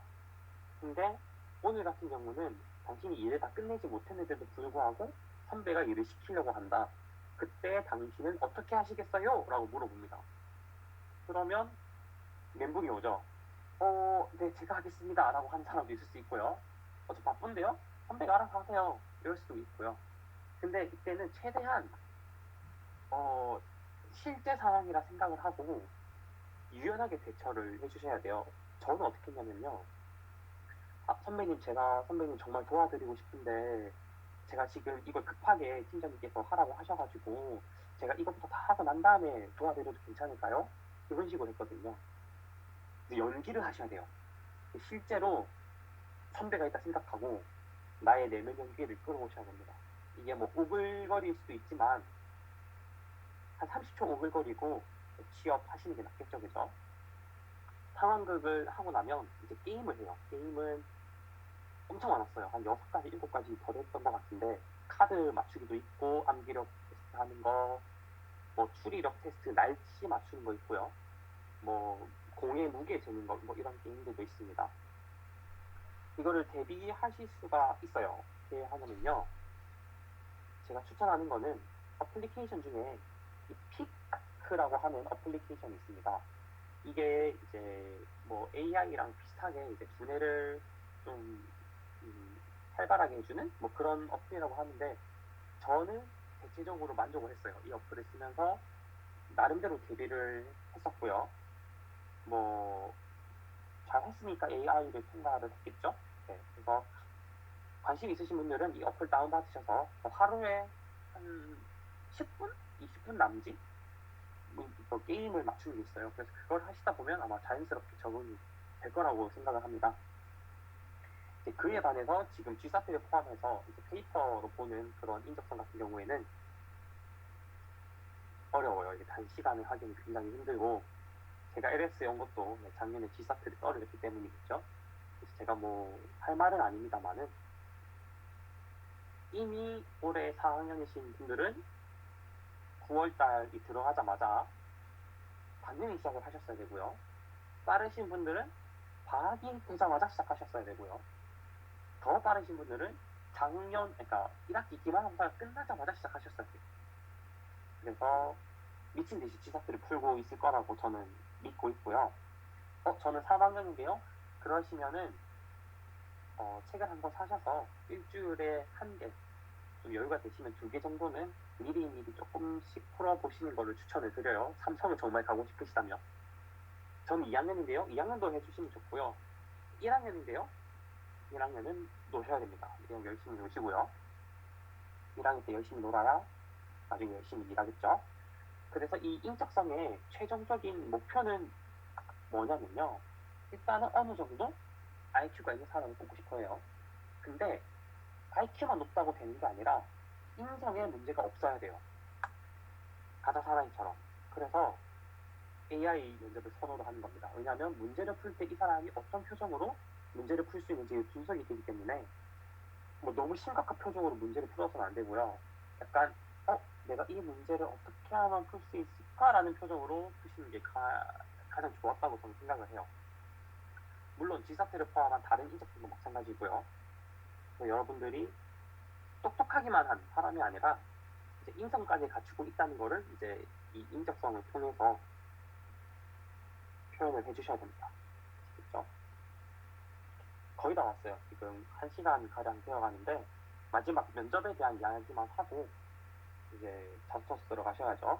근데 오늘 같은 경우는 당신이 일을 다 끝내지 못했는데도 불구하고 선배가 일을 시키려고 한다. 그때 당신은 어떻게 하시겠어요? 라고 물어봅니다. 그러면 멘붕이 오죠. 네, 제가 하겠습니다. 라고 하는 사람도 있을 수 있고요. 저 바쁜데요? 선배가 알아서 하세요. 이럴 수도 있고요. 근데 이때는 최대한 실제 상황이라 생각을 하고 유연하게 대처를 해주셔야 돼요. 저는 어떻게 했냐면요. 선배님, 제가 선배님 정말 도와드리고 싶은데 제가 지금 이걸 급하게 팀장님께서 하라고 하셔가지고 제가 이것부터 다 하고 난 다음에 도와드려도 괜찮을까요? 이런 식으로 했거든요. 연기를 하셔야 돼요. 실제로 선배가 있다 생각하고 나의 내면 연기를 끌어오셔야 됩니다. 이게 뭐 오글거릴 수도 있지만 한 30초 오글거리고 취업하시는 게 낫겠죠, 그죠? 상황극을 하고 나면 이제 게임을 해요. 게임은 엄청 많았어요. 한 6가지, 7가지 더 됐던 것 같은데 카드 맞추기도 있고 암기력 테스트 하는 거, 뭐 추리력 테스트, 날씨 맞추는 거 있고요. 뭐 공의 무게 재는 거, 뭐 이런 게임들도 있습니다. 이거를 대비하실 수가 있어요. 어떻게 하냐면요. 제가 추천하는 거는 어플리케이션 중에 이 피크라고 하는 어플리케이션이 있습니다. 이게 이제 뭐 AI랑 비슷하게 이제 두뇌를 좀 활발하게 해주는 뭐 그런 어플이라고 하는데 저는 대체적으로 만족을 했어요. 이 어플을 쓰면서 나름대로 대비를 했었고요. 뭐 잘했으니까 AI를 통과를 했겠죠. 네, 그래서 관심 있으신 분들은 이 어플 다운받으셔서 하루에 한 10분? 20분 남짓? 게임을 맞추는 게 있어요. 그래서 그걸 하시다 보면 아마 자연스럽게 적응이 될 거라고 생각을 합니다. 그에 반해서 지금 G사트를 포함해서 이제 페이퍼로 보는 그런 인적성 같은 경우에는 어려워요. 이게 단시간에 하기는 굉장히 힘들고 제가 LS 연 것도 작년에 G사트를 떨어졌기 때문이겠죠. 그래서 제가 뭐 할 말은 아닙니다만은 이미 올해 4학년이신 분들은 9월달이 들어가자마자 당연히 시작을 하셨어야 되고요. 빠르신 분들은 방학이 되자마자 시작하셨어야 되고요. 더 빠르신 분들은 작년, 그러니까 1학기 기말고사가 끝나자마자 시작하셨어야 돼요. 그래서 미친 듯이 G사트를 풀고 있을 거라고 저는 믿고 있고요. 저는 3학년인데요. 그러시면은 책을 한 권 사셔서 일주일에 한 개, 좀 여유가 되시면 2개 정도는 미리미리 조금씩 풀어보시는 거를 추천을 드려요. 삼성을 정말 가고 싶으시다면. 저는 2학년인데요. 2학년도 해주시면 좋고요. 1학년인데요. 1학년은 노셔야 됩니다. 그냥 열심히 노시고요. 1학년 때 열심히 놀아야 나중에 열심히 일하겠죠. 그래서 이 인적성의 최종적인 목표는 뭐냐면요. 일단은 어느 정도 IQ가 있는 사람을 뽑고 싶어 해요. 근데 IQ만 높다고 되는 게 아니라 인성에 문제가 없어야 돼요. 가짜 사나이처럼. 그래서 AI 면접을 선호를 하는 겁니다. 왜냐하면 문제를 풀 때 이 사람이 어떤 표정으로 문제를 풀 수 있는지 분석이 되기 때문에 뭐 너무 심각한 표정으로 문제를 풀어서는 안 되고요. 약간 내가 이 문제를 어떻게 하면 풀 수 있을까라는 표정으로 푸시는 게 가장 좋았다고 저는 생각을 해요. 물론 G사트를 포함한 다른 인적성도 마찬가지고요. 여러분들이 똑똑하기만 한 사람이 아니라 이제 인성까지 갖추고 있다는 거를 이제 이 인적성을 통해서 표현을 해주셔야 됩니다. 그렇죠? 거의 다 왔어요. 지금 1시간 가량 되어가는데 마지막 면접에 대한 이야기만 하고 이제 잡서스 들어가셔야죠.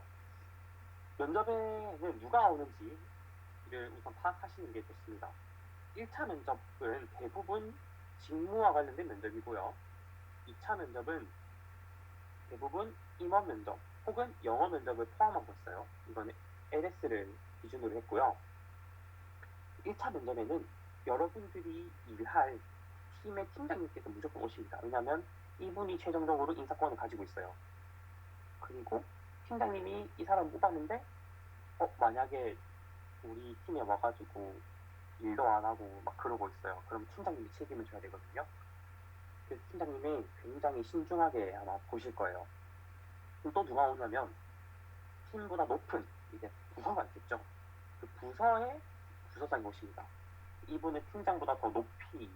면접에는 누가 오는지 우선 파악하시는 게 좋습니다. 1차 면접은 대부분 직무와 관련된 면접이고요. 2차 면접은 대부분 임원 면접 혹은 영어 면접을 포함하고 있어요. 이거는 LS를 기준으로 했고요. 1차 면접에는 여러분들이 일할 팀의 팀장님께서 무조건 오십니다. 왜냐하면 이분이 최종적으로 인사권을 가지고 있어요. 그리고 팀장님이 이 사람 뽑았는데 만약에 우리 팀에 와가지고 일도 안 하고 막 그러고 있어요. 그럼 팀장님이 책임을 져야 되거든요. 그래서 팀장님이 굉장히 신중하게 아마 보실 거예요. 그럼 또 누가 오냐면 팀보다 높은 이제 부서가 있겠죠. 그 부서의 부서장이 오십니다. 이분은 팀장보다 더 높이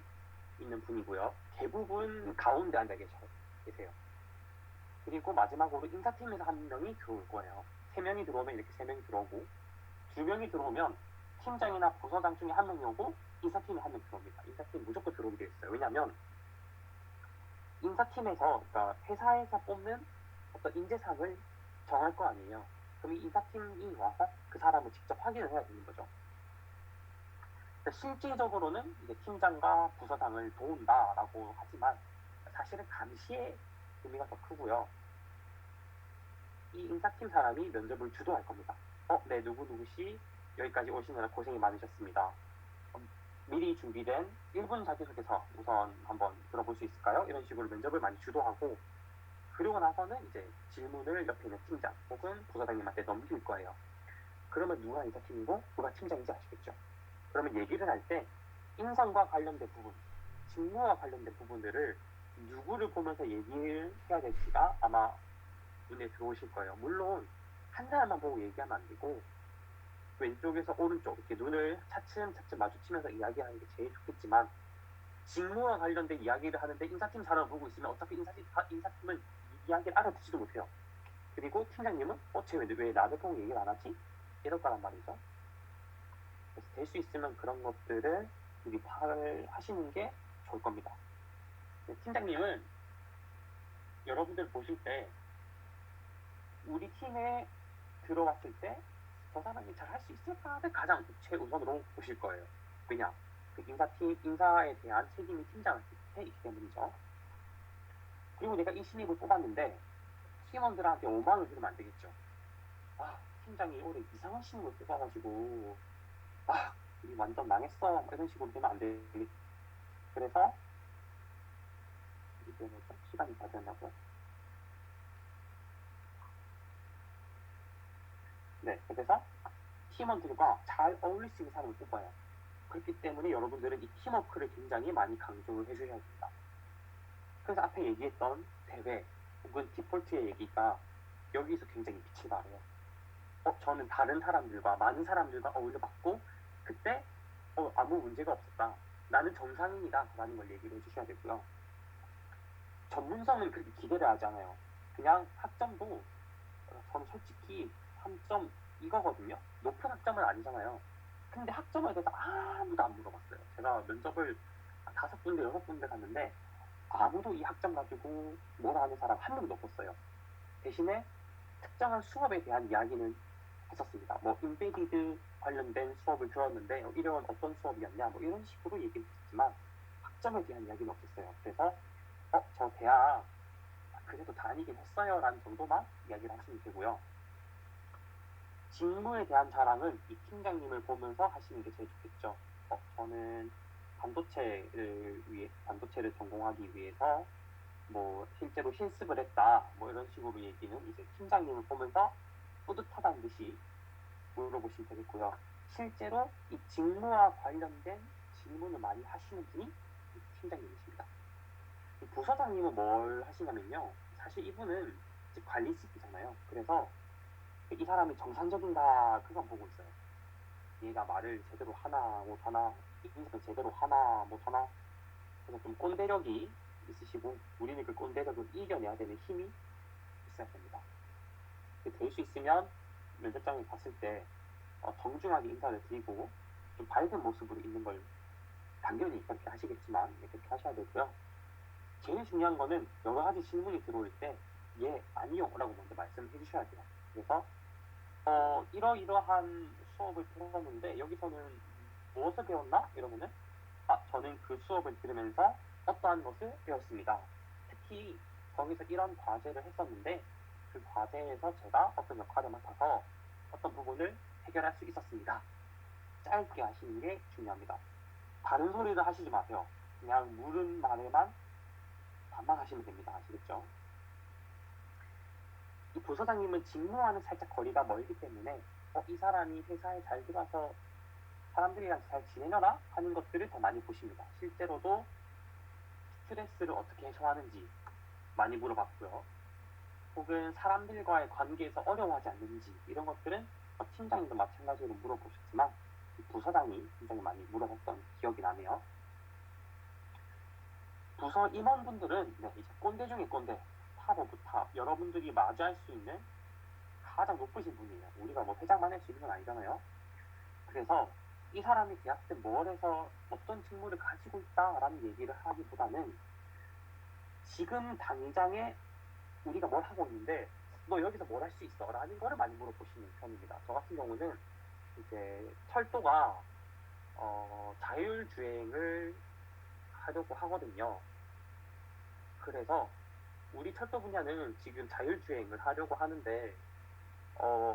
있는 분이고요. 대부분 가운데 앉아 계세요. 그리고 마지막으로 인사팀에서 한 명이 들어올 거예요. 3명이 들어오면 이렇게 3명이 들어오고 2명이 들어오면 팀장이나 부서장 중에 한 명이 오고 인사팀에 한 명 들어옵니다. 인사팀 무조건 들어오게 돼 있어요. 왜냐하면 인사팀에서, 그러니까 회사에서 뽑는 어떤 인재상을 정할 거 아니에요. 그럼 이 인사팀이 와서 그 사람을 직접 확인을 해야 되는 거죠. 실질적으로는 이제 팀장과 부서장을 도운다라고 하지만 사실은 감시의 의미가 더 크고요. 이 인사팀 사람이 면접을 주도할 겁니다. 네, 누구누구씨 여기까지 오시느라 고생이 많으셨습니다. 미리 준비된 1분 자기소개서 우선 한번 들어볼 수 있을까요? 이런 식으로 면접을 많이 주도하고, 그리고 나서는 이제 질문을 옆에 있는 팀장 혹은 부서장님한테 넘길 거예요. 그러면 누가 인사팀이고 누가 팀장인지 아시겠죠? 그러면 얘기를 할 때 인성과 관련된 부분, 직무와 관련된 부분들을 누구를 보면서 얘기를 해야 될지가 아마 눈에 들어오실 거예요. 물론 한 사람만 보고 얘기하면 안 되고 왼쪽에서 오른쪽 이렇게 눈을 차츰차츰 마주치면서 이야기하는 게 제일 좋겠지만, 직무와 관련된 이야기를 하는데 인사팀 사람을 보고 있으면 어차피 인사팀은 이야기를 알아듣지도 못해요. 그리고 팀장님은 쟤 왜 나를 보고 얘기를 안 하지? 이럴 거란 말이죠. 그래서 될 수 있으면 그런 것들을 미리 파악을 하시는 게 좋을 겁니다. 팀장님은 여러분들 보실 때 우리 팀에 들어왔을 때 저 사람이 잘 할 수 있을까를 가장 최우선으로 보실 거예요. 왜냐? 그 인사에 대한 책임이 팀장한테 있기 때문이죠. 그리고 내가 이 신입을 뽑았는데 팀원들한테 오만을 주면 안 되겠죠. 팀장이 올해 이상한 신입을 뽑아가지고 우리 완전 망했어 이런 식으로 되면 안 되겠죠. 그래서 이제 시간이 다 됐나고요? 네, 그래서 팀원들과 잘 어울릴 수 있는 사람을 뽑아요. 그렇기 때문에 여러분들은 이 팀워크를 굉장히 많이 강조를 해주셔야 됩니다. 그래서 앞에 얘기했던 대회 혹은 디폴트의 얘기가 여기서 굉장히 빛을 발해요. 저는 다른 사람들과 많은 사람들과 어울려봤고 그때 아무 문제가 없었다. 나는 정상인이다 라는 걸 얘기를 해주셔야 되고요. 전문성은 그렇게 기대를 하지 않아요. 그냥 학점도 저는 솔직히 3점 이거거든요. 높은 학점은 아니잖아요. 근데 학점에 대해서 아무도 안 물어봤어요. 제가 면접을 5군데 6군데 갔는데 아무도 이 학점 가지고 뭐라 하는 사람 한 명도 없었어요. 대신에 특정한 수업에 대한 이야기는 했었습니다. 인베디드 관련된 수업을 들었는데 이런 어떤 수업이었냐 이런 식으로 얘기를 했지만 학점에 대한 이야기는 없었어요. 그래서 저 대학 그래도 다니긴 했어요 라는 정도만 이야기를 하시면 되고요. 직무에 대한 자랑은 이 팀장님을 보면서 하시는 게 제일 좋겠죠. 저는 반도체를 전공하기 위해서 실제로 실습을 했다 이런 식으로 얘기는 이제 팀장님을 보면서 뿌듯하다는 듯이 물어보시면 되겠고요. 실제로 이 직무와 관련된 질문을 많이 하시는 분이 팀장님이십니다. 부서장님은 뭘 하시냐면요, 사실 이분은 이제 관리직이잖아요. 그래서 이 사람이 정상적인가 그건 보고 있어요. 얘가 말을 제대로 하나 못하나, 인사를 제대로 하나 못하나. 그래서 좀 꼰대력이 있으시고 우리는 그 꼰대력을 이겨내야 되는 힘이 있어야 됩니다. 될 수 있으면 면접장에 갔을 때 정중하게 인사를 드리고 좀 밝은 모습으로 있는 걸 당연히 그렇게 하시겠지만 그렇게 하셔야 되고요. 제일 중요한 거는 여러 가지 질문이 들어올 때 예, 아니요 라고 먼저 말씀해 주셔야 돼요. 그래서 이러이러한 수업을 들었는데 여기서는 무엇을 배웠나? 이러면은 저는 그 수업을 들으면서 어떠한 것을 배웠습니다. 특히 거기서 이런 과제를 했었는데 그 과제에서 제가 어떤 역할을 맡아서 어떤 부분을 해결할 수 있었습니다. 짧게 하시는 게 중요합니다. 다른 소리를 하시지 마세요. 그냥 물은 말에만 반박하시면 됩니다. 아시겠죠? 이 부서장님은 직무와는 살짝 거리가 멀기 때문에 이 사람이 회사에 잘 들어와서 사람들이랑 잘 지내려나? 하는 것들을 더 많이 보십니다. 실제로도 스트레스를 어떻게 해소하는지 많이 물어봤고요. 혹은 사람들과의 관계에서 어려워하지 않는지 이런 것들은 팀장님도 마찬가지로 물어보셨지만 부서장이 굉장히 많이 물어봤던 기억이 나네요. 부서 임원분들은 이제 꼰대 중에 꼰대, 탑 오브 탑, 여러분들이 마주할 수 있는 가장 높으신 분이에요. 우리가 뭐 회장만 할 수 있는 건 아니잖아요. 그래서 이 사람이 대학 때 뭘 해서 어떤 직무를 가지고 있다라는 얘기를 하기보다는 지금 당장에 우리가 뭘 하고 있는데 너 여기서 뭘 할 수 있어? 라는 거를 많이 물어보시는 편입니다. 저 같은 경우는 이제 철도가 자율주행을 하려고 하거든요. 그래서 우리 철도 분야는 지금 자율주행을 하려고 하는데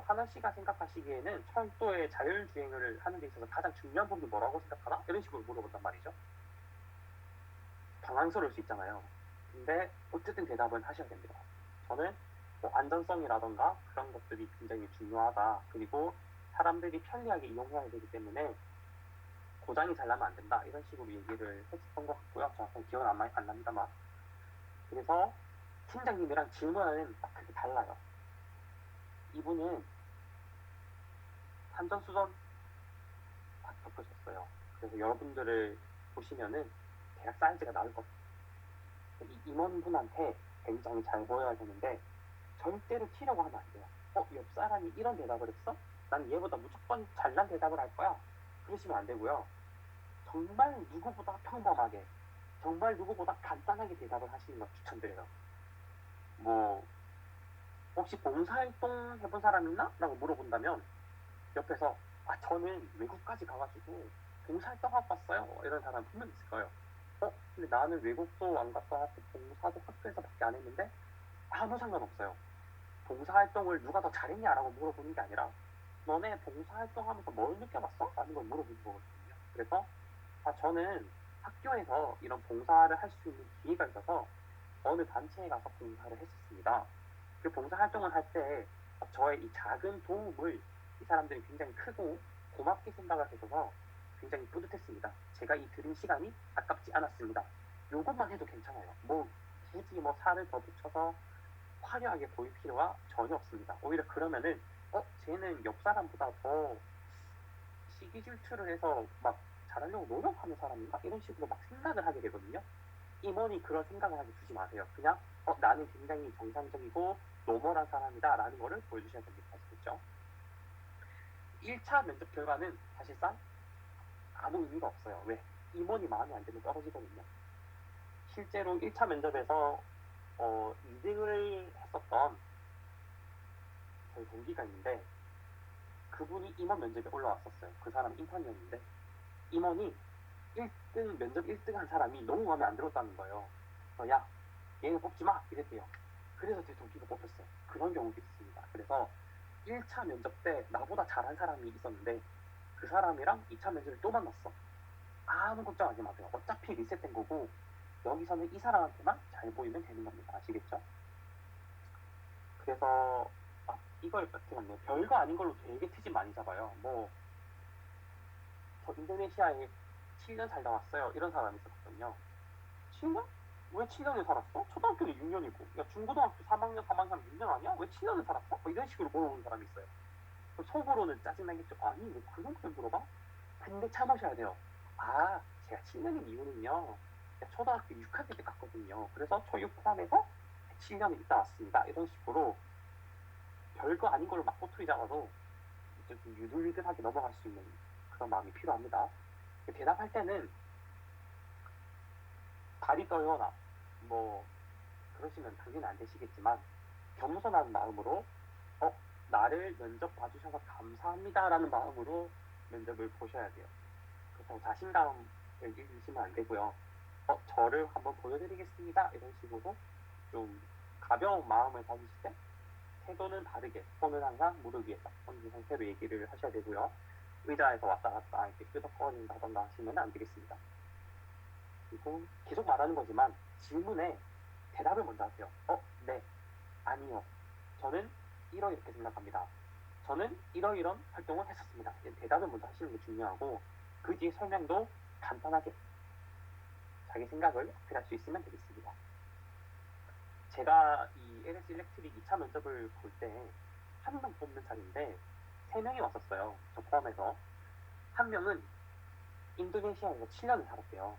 하나 씨가 생각하시기에는 철도의 자율주행을 하는 데 있어서 가장 중요한 부분이 뭐라고 생각하나? 이런 식으로 물어본단 말이죠. 당황스러울 수 있잖아요. 근데 어쨌든 대답은 하셔야 됩니다. 저는 뭐 안전성이라던가 그런 것들이 굉장히 중요하다. 그리고 사람들이 편리하게 이용해야 되기 때문에 고장이 잘 나면 안 된다. 이런 식으로 얘기를 했었던 것 같고요. 정확한 기억은 안 납니다만. 그래서 팀장님이랑 질문하는 딱 그게 달라요. 이분은 산전수전 다 겪으셨어요. 그래서 여러분들을 보시면은 대략 사이즈가 나올 것 같아요. 이 임원분한테 굉장히 잘 보여야 되는데 절대로 튀려고 하면 안 돼요. 옆 사람이 이런 대답을 했어? 난 얘보다 무조건 잘난 대답을 할 거야. 그러시면 안 되고요. 정말 누구보다 평범하게, 정말 누구보다 간단하게 대답을 하시는 걸 추천드려요. 뭐 혹시 봉사활동 해본 사람 있나? 라고 물어본다면 옆에서 저는 외국까지 가가지고 봉사활동 하고 왔어요. 이런 사람 분명 있을 거예요. 근데 나는 외국도 안 갔다 왔고 봉사도 학교에서밖에 안 했는데 아무 상관없어요. 봉사활동을 누가 더 잘했냐라고 물어보는 게 아니라 너네 봉사활동 하면서 뭘 느껴봤어? 라는 걸 물어보는 거거든요. 그래서 저는 학교에서 이런 봉사를 할 수 있는 기회가 있어서 어느 단체에 가서 봉사를 했었습니다. 그 봉사활동을 할 때 저의 이 작은 도움을 이 사람들이 굉장히 크고 고맙게 생각을 해줘서 굉장히 뿌듯했습니다. 제가 이 들은 시간이 아깝지 않았습니다. 요것만 해도 괜찮아요. 굳이 살을 더 붙여서 화려하게 보일 필요가 전혀 없습니다. 오히려 그러면은 쟤는 옆 사람보다 더 시기 질투를 해서 막 잘하려고 노력하는 사람인가? 이런 식으로 막 생각을 하게 되거든요. 임원이 그런 생각을 하게 두지 마세요. 그냥 나는 굉장히 정상적이고 노멀한 사람이다 라는 거를 보여주셔야 됩니다. 아시겠죠? 1차 면접 결과는 사실상 아무 의미가 없어요. 왜? 임원이 마음에 안 들면 떨어지거든요. 실제로 1차 면접에서 2등을 했었던 저희 동기가 있는데 그분이 임원 면접에 올라왔었어요. 그 사람은 인턴이었는데 임원이 1등 면접 1등 한 사람이 너무 마음에 안 들었다는 거예요. 야 얘는 뽑지 마 이랬대요. 그래서 제 동기가 뽑혔어요. 그런 경우도 있습니다. 그래서 1차 면접 때 나보다 잘한 사람이 있었는데 그 사람이랑 2차 면접을 또 만났어. 아무 걱정하지 마세요. 어차피 리셋된 거고 여기서는 이 사람한테만 잘 보이면 되는 겁니다. 아시겠죠? 그래서 이걸 제가 별거 아닌 걸로 되게 트집 많이 잡아요. 저 인도네시아에 7년 살다 왔어요. 이런 사람이 있었거든요. 7년? 왜 7년을 살았어? 초등학교는 6년이고 야 중고등학교 3학년 3학년 6년 아니야? 왜 7년을 살았어? 이런 식으로 물어보는 사람이 있어요. 속으로는 짜증나겠죠. 아니 왜 그런 걸 물어봐? 근데 참으셔야 돼요. 제가 7년인 이유는요. 초등학교 6학년 때 갔거든요. 그래서 초육 포함해서 7년을 있다 왔습니다. 이런 식으로 별거 아닌 걸로 막 꼬투리 잡아도 좀 유들유들하게 넘어갈 수 있는 그런 마음이 필요합니다. 대답할 때는 다리 떨거나 그러시면 당연히 안 되시겠지만 겸손한 마음으로 나를 면접 봐주셔서 감사합니다라는 마음으로 면접을 보셔야 돼요. 그래서 자신감을 잃으시면 안 되고요. 저를 한번 보여드리겠습니다. 이런 식으로 좀 가벼운 마음을 가지실 때 태도는 다르게 손은 항상 무릎 위에 딱 얹은 상태로 얘기를 하셔야 되고요. 의자에서 왔다 갔다 이렇게 끄덕거린다던가 하시면 안 되겠습니다. 그리고 계속 말하는 거지만 질문에 대답을 먼저 하세요. 네, 아니요. 저는 이렇게 생각합니다. 저는 이러이런 활동을 했었습니다. 대답을 먼저 하시는 게 중요하고 그 뒤에 설명도 간단하게 자기 생각을 어필할 수 있으면 되겠습니다. 제가 이 LS 일렉트릭 2차 면접을 볼 때 한 명 뽑는 자리인데 3명이 왔었어요. 저 포함해서. 한 명은 인도네시아에서 7년을 살았대요.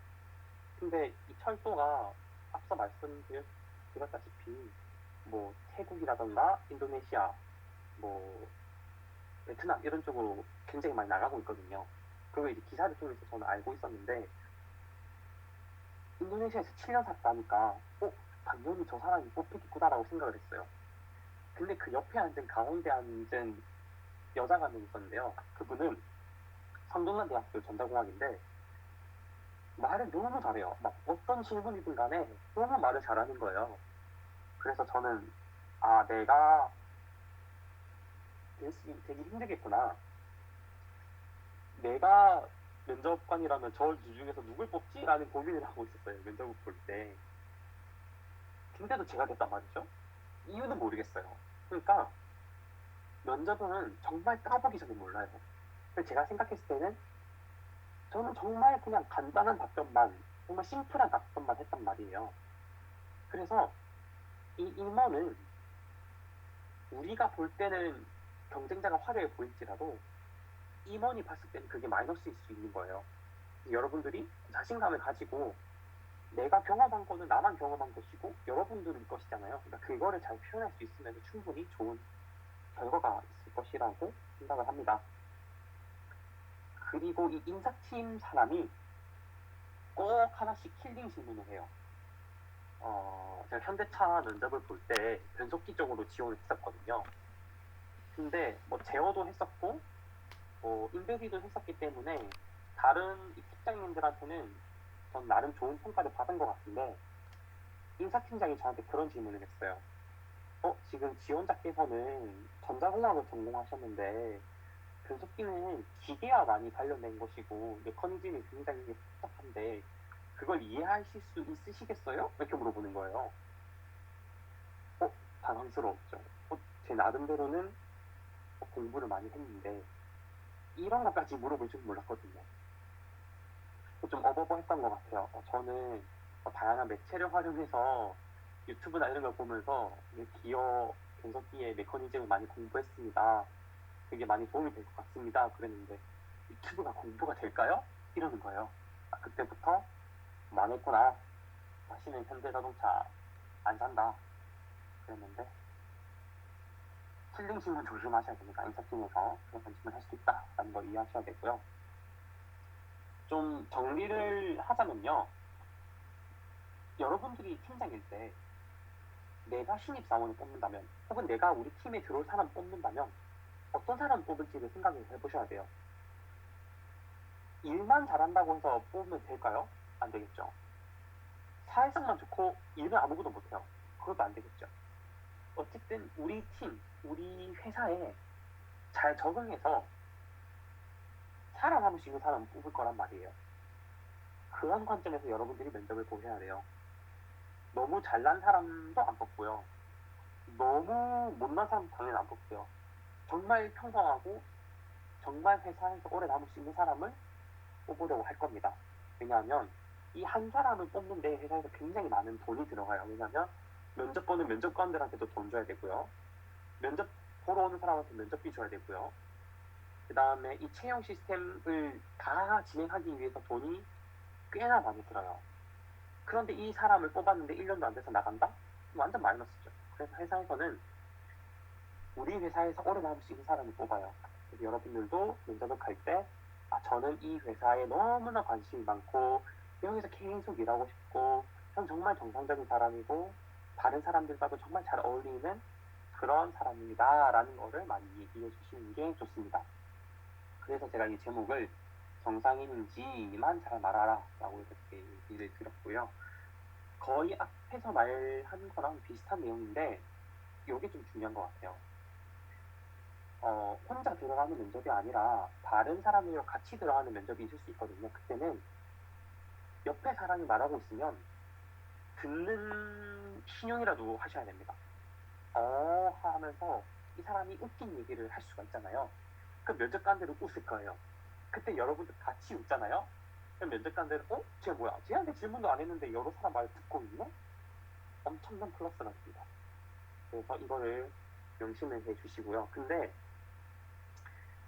근데 이 철도가 앞서 말씀드렸다시피 뭐 태국이라던가 인도네시아, 뭐 베트남 이런 쪽으로 굉장히 많이 나가고 있거든요. 그걸 이제 기사를 통해서 저는 알고 있었는데 인도네시아에서 7년 살았다니까 당연히 저 사람이 뽑히겠구나라고 생각을 했어요. 근데 그 옆에 앉은 가운데 앉은 여자가 한 명 있었는데요. 그분은 성동란대학교 전자공학인데 말을 너무 잘해요. 막 어떤 질문이든 간에 너무 말을 잘하는 거예요. 그래서 저는 내가 되게 힘들겠구나. 내가 면접관이라면 저 중에서 누굴 뽑지? 라는 고민을 하고 있었어요. 면접을 볼 때. 근데도 제가 됐단 말이죠. 이유는 모르겠어요. 그러니까 면접은 정말 까보기 전에 몰라요. 그래서 제가 생각했을 때는 저는 정말 그냥 간단한 답변만, 정말 심플한 답변만 했단 말이에요. 그래서 이 임원은 우리가 볼 때는 경쟁자가 화려해 보일지라도 임원이 봤을 때는 그게 마이너스일 수 있는 거예요. 여러분들이 자신감을 가지고 내가 경험한 거는 나만 경험한 것이고 여러분들은 것이잖아요. 그러니까 그거를 잘 표현할 수 있으면 충분히 좋은 결과가 있을 것이라고 생각을 합니다. 그리고 이 인사팀 사람이 꼭 하나씩 킬링 질문을 해요. 제가 현대차 면접을 볼 때 변속기 쪽으로 지원을 했었거든요. 근데 뭐 제어도 했었고 인베디도 했었기 때문에 다른 입국장님들한테는 전 나름 좋은 평가를 받은 것 같은데 인사팀장이 저한테 그런 질문을 했어요. 지금 지원자께서는 전자공학을 전공하셨는데 변속기는 기계와 많이 관련된 것이고 메커니즘이 굉장히 복잡한데 그걸 이해하실 수 있으시겠어요? 이렇게 물어보는 거예요. 당황스러웠죠. 제 나름대로는 공부를 많이 했는데 이런 것까지 물어볼 줄 몰랐거든요. 좀 어버버했던 것 같아요. 저는 다양한 매체를 활용해서 유튜브나 이런 걸 보면서 기어 변속기의 메커니즘을 많이 공부했습니다. 되게 많이 도움이 될 것 같습니다. 그랬는데 유튜브가 공부가 될까요? 이러는 거예요. 그때부터 망했구나. 다시는 현대자동차 안 산다. 그랬는데 킬링 질문 조심하셔야 됩니다. 인사팀에서 그런 질문 할 수 있다라는 걸 이해하셔야 되고요. 좀 정리를 하자면요. 여러분들이 팀장일 때 내가 신입사원을 뽑는다면 혹은 내가 우리 팀에 들어올 사람 뽑는다면 어떤 사람 뽑을지를 생각을 해보셔야 돼요. 일만 잘한다고 해서 뽑으면 될까요? 안 되겠죠. 사회성만 좋고 일은 아무것도 못해요. 그것도 안 되겠죠. 어쨌든 우리 팀, 우리 회사에 잘 적응해서 살아남을 수 있는 사람을 뽑을 거란 말이에요. 그런 관점에서 여러분들이 면접을 보셔야 돼요. 너무 잘난 사람도 안 뽑고요. 너무 못난 사람 당연히 안 뽑고요. 정말 평범하고 정말 회사에서 오래 남을 수 있는 사람을 뽑으려고 할 겁니다. 왜냐하면 이 한 사람을 뽑는데 회사에서 굉장히 많은 돈이 들어가요. 왜냐하면 면접 보는 면접관들한테도 돈 줘야 되고요. 면접 보러 오는 사람한테 면접비 줘야 되고요. 그 다음에 이 채용 시스템을 다 진행하기 위해서 돈이 꽤나 많이 들어요. 그런데 이 사람을 뽑았는데 1년도 안 돼서 나간다? 완전 마이너스죠. 그래서 회사에서는 우리 회사에서 오래 남을 수 있는 사람을 뽑아요. 그래서 여러분들도 면접을 갈 때 저는 이 회사에 너무나 관심이 많고 여기서 계속 일하고 싶고 전 정말 정상적인 사람이고 다른 사람들과도 정말 잘 어울리는 그런 사람입니다라는 거를 많이 얘기해 주시는 게 좋습니다. 그래서 제가 이 제목을 정상인인지만 잘 말하라 라고 이렇게 얘기를 드렸고요. 거의 앞에서 말한 거랑 비슷한 내용인데 이게 좀 중요한 것 같아요. 혼자 들어가는 면접이 아니라 다른 사람이랑 같이 들어가는 면접이 있을 수 있거든요. 그때는 옆에 사람이 말하고 있으면 듣는 신용이라도 하셔야 됩니다. 하면서 이 사람이 웃긴 얘기를 할 수가 있잖아요. 그럼 면접관들은 웃을 거예요. 그때 여러분들 같이 웃잖아요. 그럼 면접관들은 쟤 뭐야? 쟤한테 질문도 안 했는데 여러 사람 말 듣고 있네? 엄청난 플러스가 됩니다. 그래서 이거를 명심을 해주시고요. 근데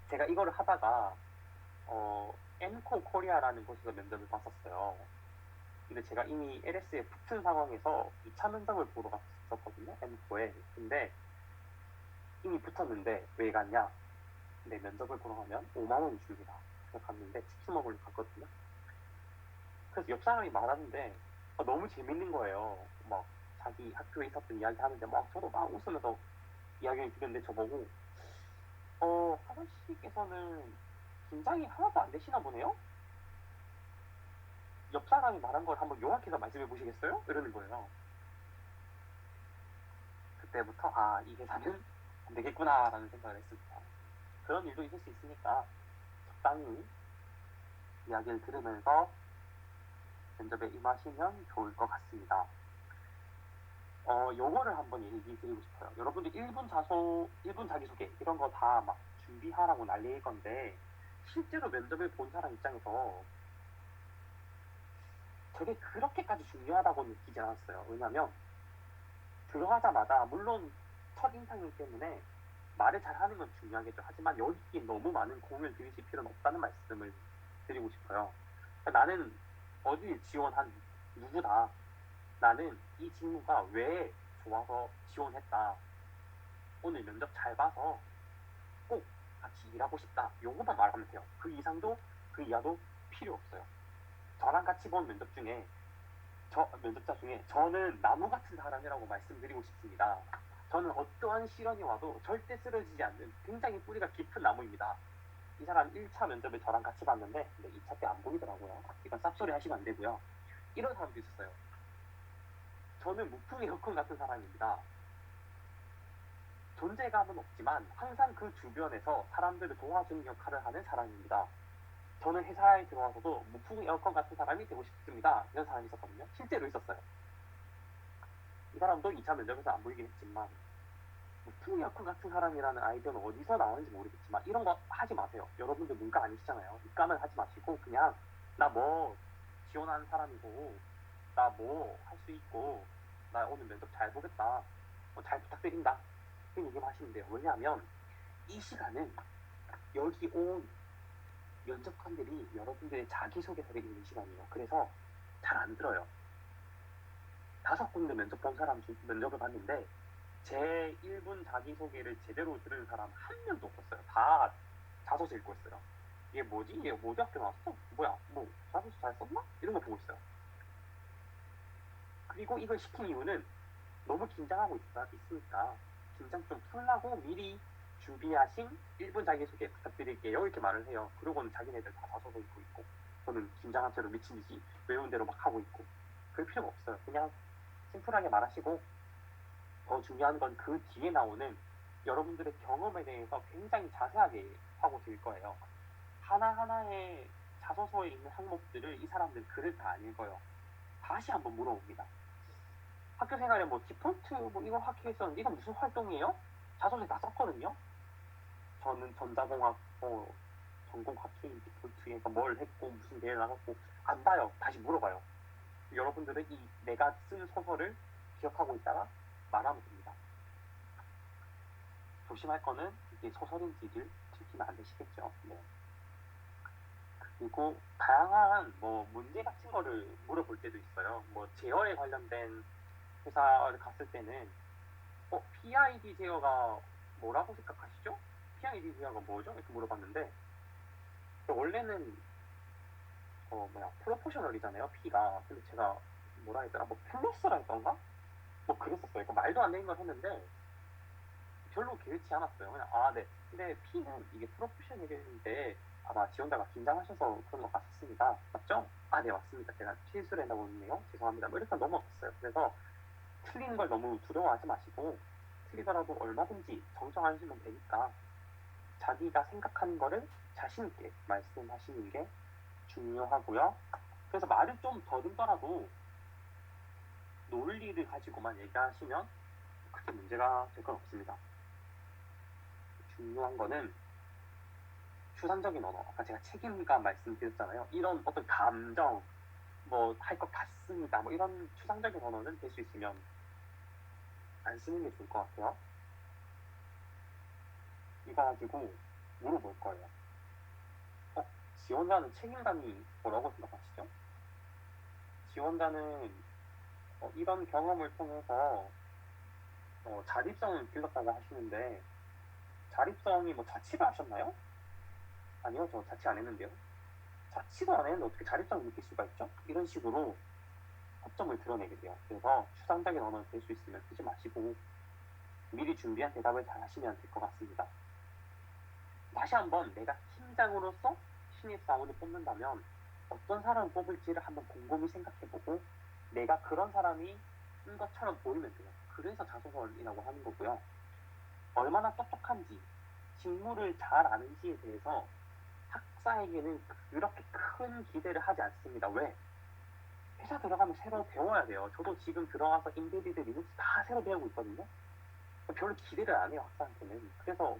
제가 이거를 하다가 엔코 코리아라는 곳에서 면접을 봤었어요. 근데 제가 이미 LS에 붙은 상황에서 2차 면접을 보러 갔었거든요. 엔코에. 근데 이미 붙었는데 왜 갔냐? 근데 면접을 보러 가면 5만 원이 줍니다. 그래서 갔는데 치킨 먹으러 갔거든요. 그래서 옆 사람이 말하는데 너무 재밌는 거예요. 막 자기 학교에 있었던 이야기 하는데 막 저도 막 웃으면서 이야기를 드렸는데 저보고 하나씨께서는 긴장이 하나도 안 되시나 보네요? 옆 사람이 말한 걸 한번 요약해서 말씀해 보시겠어요? 이러는 거예요. 그때부터 이 회사는 안 되겠구나 라는 생각을 했습니다. 그런 일도 있을 수 있으니까 적당히 이야기를 들으면서 면접에 임하시면 좋을 것 같습니다. 요거를 한번 얘기 드리고 싶어요. 여러분들 1분 자기소개 이런 거 다 막 준비하라고 난리일 건데 실제로 면접을 본 사람 입장에서 저게 그렇게까지 중요하다고 느끼지 않았어요. 왜냐면 들어가자마자 물론 첫인상이기 때문에 말을 잘하는 건 중요하겠죠. 하지만 여기에 너무 많은 공을 들이실 필요는 없다는 말씀을 드리고 싶어요. 나는 어디 지원한 누구다. 나는 이 직무가 왜 좋아서 지원했다. 오늘 면접 잘 봐서 꼭 같이 일하고 싶다. 요거만 말하면 돼요. 그 이상도 그 이하도 필요 없어요. 저랑 같이 본 면접자 중에 저는 나무 같은 사람이라고 말씀드리고 싶습니다. 저는 어떠한 시련이 와도 절대 쓰러지지 않는 굉장히 뿌리가 깊은 나무입니다. 이 사람 1차 면접을 저랑 같이 봤는데 근데 2차 때 안 보이더라고요. 이건 쌉소리 하시면 안 되고요. 이런 사람도 있었어요. 저는 무풍의 흑훈 같은 사람입니다. 존재감은 없지만 항상 그 주변에서 사람들을 도와주는 역할을 하는 사람입니다. 저는 회사에 들어와서도 무풍 에어컨 같은 사람이 되고 싶습니다. 이런 사람이 있었거든요. 실제로 있었어요. 이 사람도 2차 면접에서 안 보이긴 했지만 무풍 에어컨 같은 사람이라는 아이디어는 어디서 나오는지 모르겠지만 이런 거 하지 마세요. 여러분들 문과 아니시잖아요. 문과는 하지 마시고 그냥 나 뭐 지원하는 사람이고 나 뭐 할 수 있고 나 오늘 면접 잘 보겠다. 잘 부탁드린다. 이런 얘기만 하시면 돼요. 왜냐하면 이 시간은 여기 온 면접관들이 여러분들의 자기소개서를 읽는 시간이에요. 그래서 잘 안 들어요. 5군데 면접을 봤는데 제 1분 자기소개를 제대로 들은 사람 한 명도 없었어요. 다 자소서 읽고 있어요. 얘 뭐지? 얘 어디 학교 나왔어? 뭐야? 뭐 자소서 잘 썼나? 이런 거 보고 있어요. 그리고 이걸 시킨 이유는 너무 긴장하고 있으니까 긴장 좀 풀라고 미리 준비하신 1분 자기소개 부탁드릴게요. 이렇게 말을 해요. 그러고는 자기네들 다 자소서 읽고 있고 저는 긴장한 채로 미친 듯이 외운 대로 막 하고 있고 그럴 필요가 없어요. 그냥 심플하게 말하시고 더 중요한 건 그 뒤에 나오는 여러분들의 경험에 대해서 굉장히 자세하게 하고 드릴 거예요. 하나하나의 자소서에 있는 항목들을 이 사람들 글을 다 안 읽어요. 다시 한번 물어봅니다. 학교 생활에 뭐 디폴트 뭐 이거 학회했었는데 이거 무슨 활동이에요? 자소서에 다 썼거든요. 저는 전자공학 전공 학회인 디폴트에서 뭘 했고 무슨 대회 나갔고 안 봐요. 다시 물어봐요. 여러분들은 이 내가 쓴 소설을 기억하고 있다가 말하면 됩니다. 조심할 거는 이게 소설인지를 들키면 안 되시겠죠. 네. 그리고 다양한 뭐 문제 같은 거를 물어볼 때도 있어요. 뭐 제어에 관련된 회사를 갔을 때는 PID 제어가 뭐라고 생각하시죠? PID 제어가 뭐죠? 이렇게 물어봤는데 원래는 프로포셔널이잖아요. P가. 근데 제가 뭐라 했더라? 뭐 플러스라 했던가? 뭐 그랬었어요. 그러니까 말도 안 되는 걸 했는데 별로 개의치 않았어요. 그냥 네. 근데 P는 이게 프로포션 얘기했는데 아마 지원자가 긴장하셔서 그런 것 같았습니다. 맞죠? 네, 맞습니다. 제가 실수를 했다고 했네요. 죄송합니다. 뭐 이렇게 넘어갔어요. 그래서 틀리는 걸 너무 두려워하지 마시고 틀리더라도 얼마든지 정정하시면 되니까 자기가 생각하는 거를 자신 있게 말씀하시는 게 중요하고요. 그래서 말을 좀 더듬더라도 논리를 가지고만 얘기하시면 크게 문제가 될 건 없습니다. 중요한 거는 추상적인 언어, 아까 제가 책임감 말씀드렸잖아요. 이런 어떤 감정, 뭐 할 것 같습니다, 뭐 이런 추상적인 언어는 될 수 있으면 안 쓰는 게 좋을 것 같아요. 이거 가지고 물어볼 거예요. 지원자는 책임감이 뭐라고 생각하시죠? 지원자는 이런 경험을 통해서 자립성을 길렀다고 하시는데 자립성이 뭐 자취를 하셨나요? 아니요, 저 자취 안 했는데요. 자취도 안 했는데 어떻게 자립성을 느낄 수가 있죠? 이런 식으로 허점을 드러내게 돼요. 그래서 추상적인 언어를 될 수 있으면 쓰지 마시고 미리 준비한 대답을 잘 하시면 될 것 같습니다. 다시 한번 내가 팀장으로서 신입사원을 뽑는다면 어떤 사람을 뽑을지를 한번 곰곰이 생각해보고 내가 그런 사람이 인 것처럼 보이면 돼요. 그래서 자소서이라고 하는 거고요. 얼마나 똑똑한지, 직무를 잘 아는지에 대해서 학사에게는 그렇게 큰 기대를 하지 않습니다. 왜? 회사 들어가면 새로 배워야 돼요. 저도 지금 들어가서 인베디드 리눅스 다 새로 배우고 있거든요. 별로 기대를 안 해요, 학사한테는. 그래서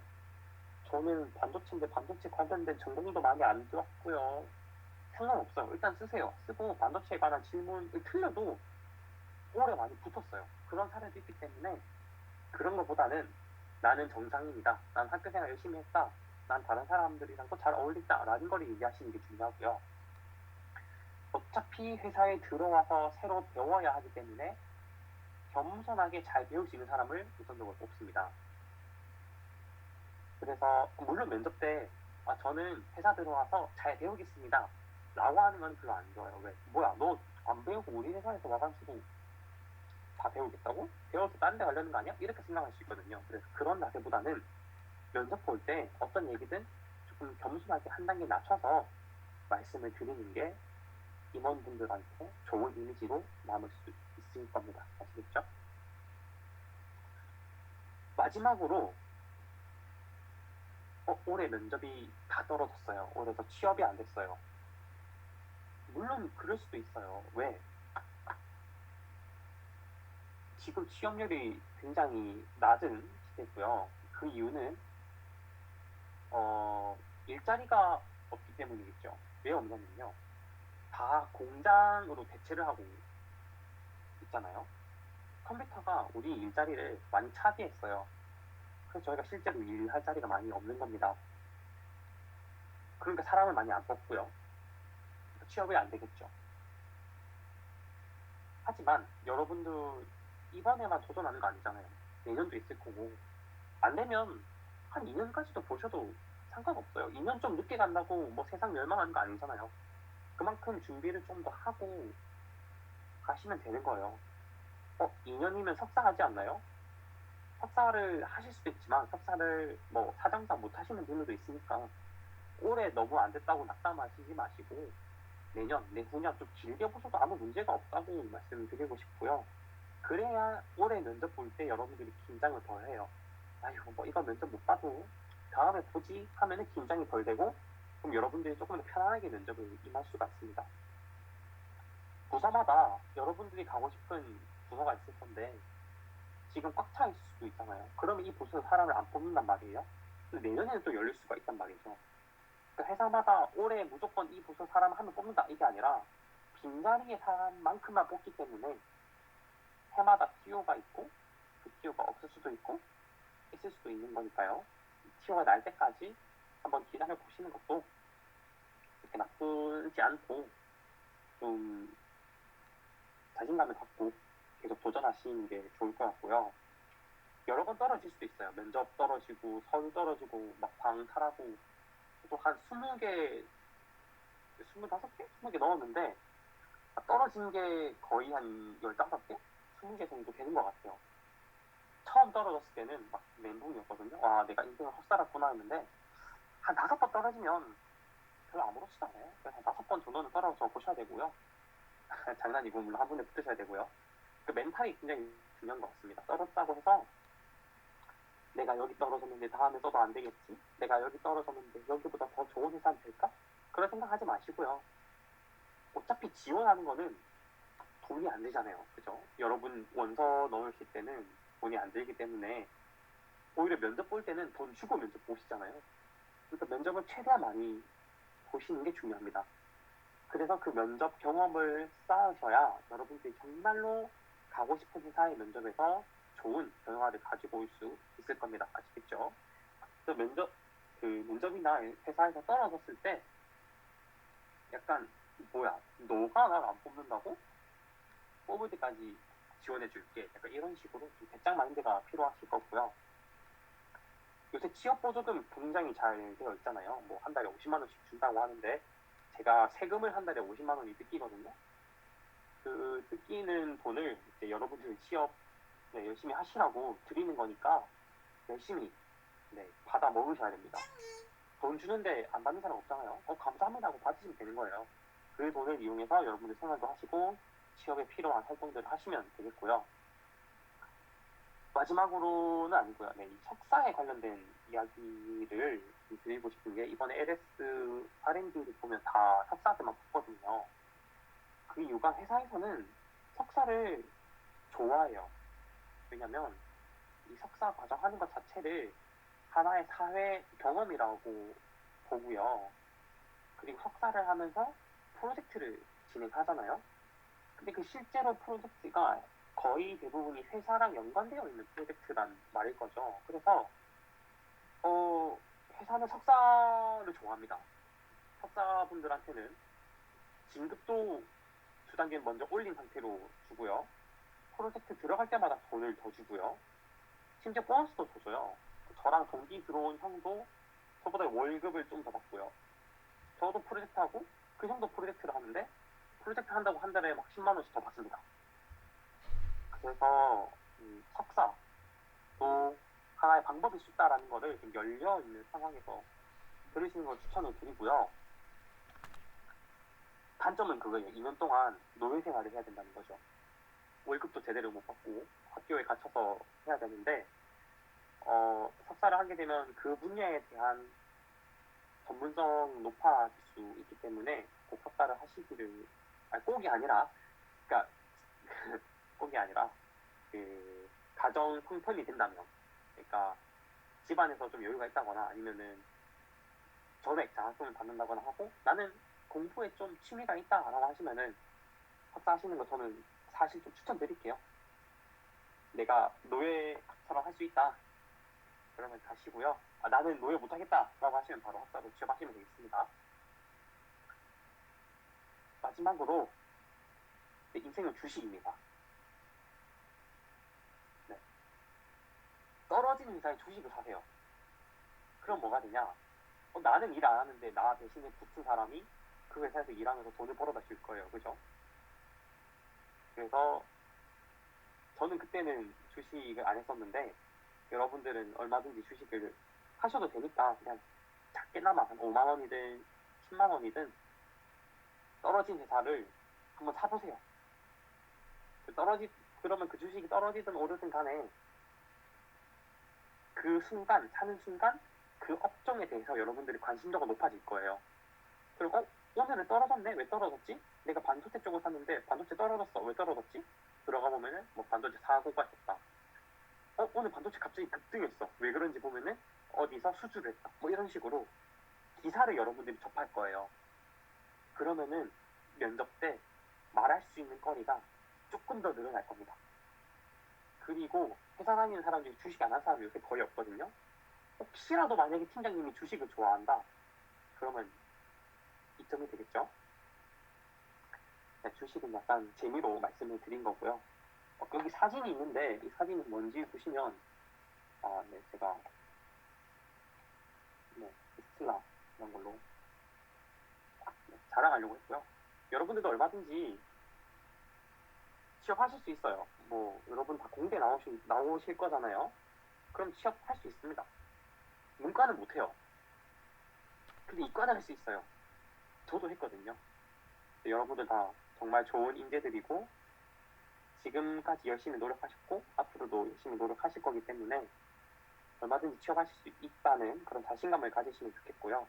저는 반도체인데 반도체 관련된 전공도 많이 안 들었고요. 상관없어요. 일단 쓰세요. 쓰고 반도체에 관한 질문을 틀려도 오래 많이 붙었어요. 그런 사례도 있기 때문에 그런 것보다는 나는 정상인이다. 난 학교생활 열심히 했다. 난 다른 사람들이랑도 잘 어울린다. 라는 걸 얘기하시는 게 중요하고요. 어차피 회사에 들어와서 새로 배워야 하기 때문에 겸손하게 잘 배울 수 있는 사람을 우선적으로 뽑습니다. 그래서 물론 면접 때 저는 회사 들어와서 잘 배우겠습니다 라고 하는 건 별로 안 좋아요. 왜? 뭐야, 너 안 배우고 우리 회사에서 와가지고 다 배우겠다고? 배워서 다른 데 가려는 거 아니야? 이렇게 생각할 수 있거든요. 그래서 그런 자세보다는 면접 볼 때 어떤 얘기든 조금 겸손하게 한 단계 낮춰서 말씀을 드리는 게 임원분들한테 좋은 이미지로 남을 수 있을 겁니다. 아시겠죠? 마지막으로 올해 면접이 다 떨어졌어요. 올해도 취업이 안 됐어요. 물론 그럴 수도 있어요. 왜? 지금 취업률이 굉장히 낮은 시대고요. 그 이유는 일자리가 없기 때문이겠죠. 왜 없냐면요, 다 공장으로 대체를 하고 있잖아요. 컴퓨터가 우리 일자리를 많이 차지했어요. 그래서 저희가 실제로 일할 자리가 많이 없는 겁니다. 그러니까 사람을 많이 안 뽑고요. 취업이 안 되겠죠. 하지만 여러분들 이번에만 도전하는 거 아니잖아요. 내년도 있을 거고, 안 되면 한 2년까지도 보셔도 상관없어요. 2년 좀 늦게 간다고 뭐 세상 멸망하는 거 아니잖아요. 그만큼 준비를 좀 더 하고 가시면 되는 거예요. 2년이면 석사 하지 않나요? 석사를 하실 수도 있지만 석사를 뭐 사정상 못 하시는 분들도 있으니까 올해 너무 안 됐다고 낙담하시지 마시고 내년, 내후년 좀 길게 보셔도 아무 문제가 없다고 말씀드리고 싶고요. 그래야 올해 면접 볼 때 여러분들이 긴장을 덜 해요. 아이고, 뭐 이거 면접 못 봐도 다음에 보지 하면은 긴장이 덜 되고, 그럼 여러분들이 조금 더 편안하게 면접을 임할 수가 있습니다. 부서마다 여러분들이 가고 싶은 부서가 있을 건데 지금 꽉 차 있을 수도 있잖아요. 그러면 이 부서에서 사람을 안 뽑는단 말이에요. 근데 내년에는 또 열릴 수가 있단 말이죠. 그러니까 회사마다 올해 무조건 이 부서 사람 한 명 뽑는다 이게 아니라 빈자리의 사람만큼만 뽑기 때문에 해마다 TO가 있고 그 TO가 없을 수도 있고 있을 수도 있는 거니까요. TO가 날 때까지 한번 기다려 보시는 것도 그렇게 나쁘지 않고 좀 자신감을 갖고 계속 도전하시는 게 좋을 것 같고요. 여러 번 떨어질 수도 있어요. 면접 떨어지고 서류 떨어지고 막 방탈하고 또 한 20개, 25개? 20개 넣었는데 떨어진 게 거의 한 15개? 20개 정도 되는 것 같아요. 처음 떨어졌을 때는 막 멘붕이었거든요. 와, 내가 인생을 헛살았구나 했는데 한 5번 떨어지면 별로 아무렇지도 않아요. 그래서 한 5번 정도는 떨어져 보셔야 되고요. 장난이고 물론 한 분에 붙으셔야 되고요. 그 멘탈이 굉장히 중요한 것 같습니다. 떨어졌다고 해서 내가 여기 떨어졌는데 다음에 써도 안 되겠지? 내가 여기 떨어졌는데 여기보다 더 좋은 회사는 될까? 그런 생각하지 마시고요. 어차피 지원하는 거는 돈이 안 들잖아요. 그죠? 여러분 원서 넣으실 때는 돈이 안 들기 때문에 오히려 면접 볼 때는 돈 주고 면접 보시잖아요. 그러니까 면접을 최대한 많이 보시는 게 중요합니다. 그래서 그 면접 경험을 쌓으셔야 여러분들이 정말로 가고 싶은 회사의 면접에서 좋은 결과를 가지고 올 수 있을 겁니다. 아시겠죠? 그래서 면접이나 회사에서 떨어졌을 때 약간 뭐야, 너가 나를 안 뽑는다고? 뽑을 때까지 지원해줄게. 약간 이런 식으로 좀 배짱 마인드가 필요하실 거고요. 요새 취업보조금 굉장히 잘 되어 있잖아요. 뭐 한 달에 50만 원씩 준다고 하는데 제가 세금을 한 달에 50만 원이 뜯기거든요. 그 뜯기는 돈을 이제 여러분들 취업 열심히 하시라고 드리는 거니까 열심히 받아 먹으셔야 됩니다. 돈 주는데 안 받는 사람 없잖아요. 감사합니다 하고 받으시면 되는 거예요. 그 돈을 이용해서 여러분들 생활도 하시고 취업에 필요한 활동들을 하시면 되겠고요. 마지막으로는 아니고요. 이 석사에 관련된 이야기를 드리고 싶은 게 이번에 LS R&D를 보면 다 석사들만 뽑거든요. 그 이유가 회사에서는 석사를 좋아해요. 왜냐면 이 석사 과정 하는 것 자체를 하나의 사회 경험이라고 보고요. 그리고 석사를 하면서 프로젝트를 진행하잖아요. 근데 그 실제로 프로젝트가 거의 대부분이 회사랑 연관되어 있는 프로젝트란 말일 거죠. 그래서 회사는 석사를 좋아합니다. 석사분들한테는 진급도 두 단계 먼저 올린 상태로 주고요. 프로젝트 들어갈 때마다 돈을 더 주고요. 심지어 보너스도 더 줘요. 저랑 동기 들어온 형도 저보다 월급을 좀 더 받고요. 저도 프로젝트하고 그 형도 프로젝트를 하는데 프로젝트 한다고 한 달에 막 10만 원씩 더 받습니다. 그래서 석사도 하나의 방법일 수 있다라는 거를 좀 열려있는 상황에서 들으시는 걸 추천을 드리고요. 단점은 그거예요. 2년 동안 노예 생활을 해야 된다는 거죠. 월급도 제대로 못 받고 학교에 갇혀서 해야 되는데 석사를 하게 되면 그 분야에 대한 전문성 높아질 수 있기 때문에 꼭 석사를 하시기를 꼭이 아니라 그러니까 꼭이 아니라 그 가정 형편이 된다면 그러니까 집안에서 좀 여유가 있다거나 아니면은 전액 장학금을 받는다거나 하고 나는 공부에 좀 취미가 있다라고 하시면은 석사 하시는 거 저는 사실 좀 추천드릴게요. 내가 노예처럼 할 수 있다 그러면 가시고요. 나는 노예 못하겠다 라고 하시면 바로 석사로 취업하시면 되겠습니다. 마지막으로 인생은 주식입니다. 떨어지는 회사에 주식을 사세요. 그럼 뭐가 되냐? 나는 일 안 하는데 나 대신에 붙은 사람이 그 회사에서 일하면서 돈을 벌어다 줄 거예요. 그죠? 그래서 저는 그때는 주식을 안 했었는데 여러분들은 얼마든지 주식을 하셔도 되니까 그냥 작게나마 한 5만 원이든 10만 원이든 떨어진 회사를 한번 사보세요. 그러면 그 주식이 떨어지든 오르든 간에 그 순간, 사는 순간 그 업종에 대해서 여러분들이 관심도가 높아질 거예요. 그리고 오늘은 떨어졌네? 왜 떨어졌지? 내가 반도체 쪽을 샀는데 반도체 떨어졌어. 왜 떨어졌지? 들어가 보면은 뭐 반도체 사고가 있었다. 오늘 반도체 갑자기 급등했어. 왜 그런지 보면은 어디서 수주를 했다. 뭐 이런 식으로 기사를 여러분들이 접할 거예요. 그러면은 면접 때 말할 수 있는 거리가 조금 더 늘어날 겁니다. 그리고 회사 다니는 사람 중에 주식 안 하는 사람이 요새 거의 없거든요. 혹시라도 만약에 팀장님이 주식을 좋아한다. 그러면 이점이 되겠죠. 주식은 약간 재미로 말씀을 드린 거고요. 여기 사진이 있는데 이 사진이 뭔지 보시면 제가 테슬라 이런 걸로 자랑하려고 했고요. 여러분들도 얼마든지 취업하실 수 있어요. 뭐 여러분 다 공대 나오실 거잖아요. 그럼 취업할 수 있습니다. 문과는 못해요. 근데 이과는 할 수 있어요. 저도 했거든요. 여러분들 다 정말 좋은 인재들이고 지금까지 열심히 노력하셨고 앞으로도 열심히 노력하실 거기 때문에 얼마든지 취업하실 수 있다는 그런 자신감을 가지시면 좋겠고요.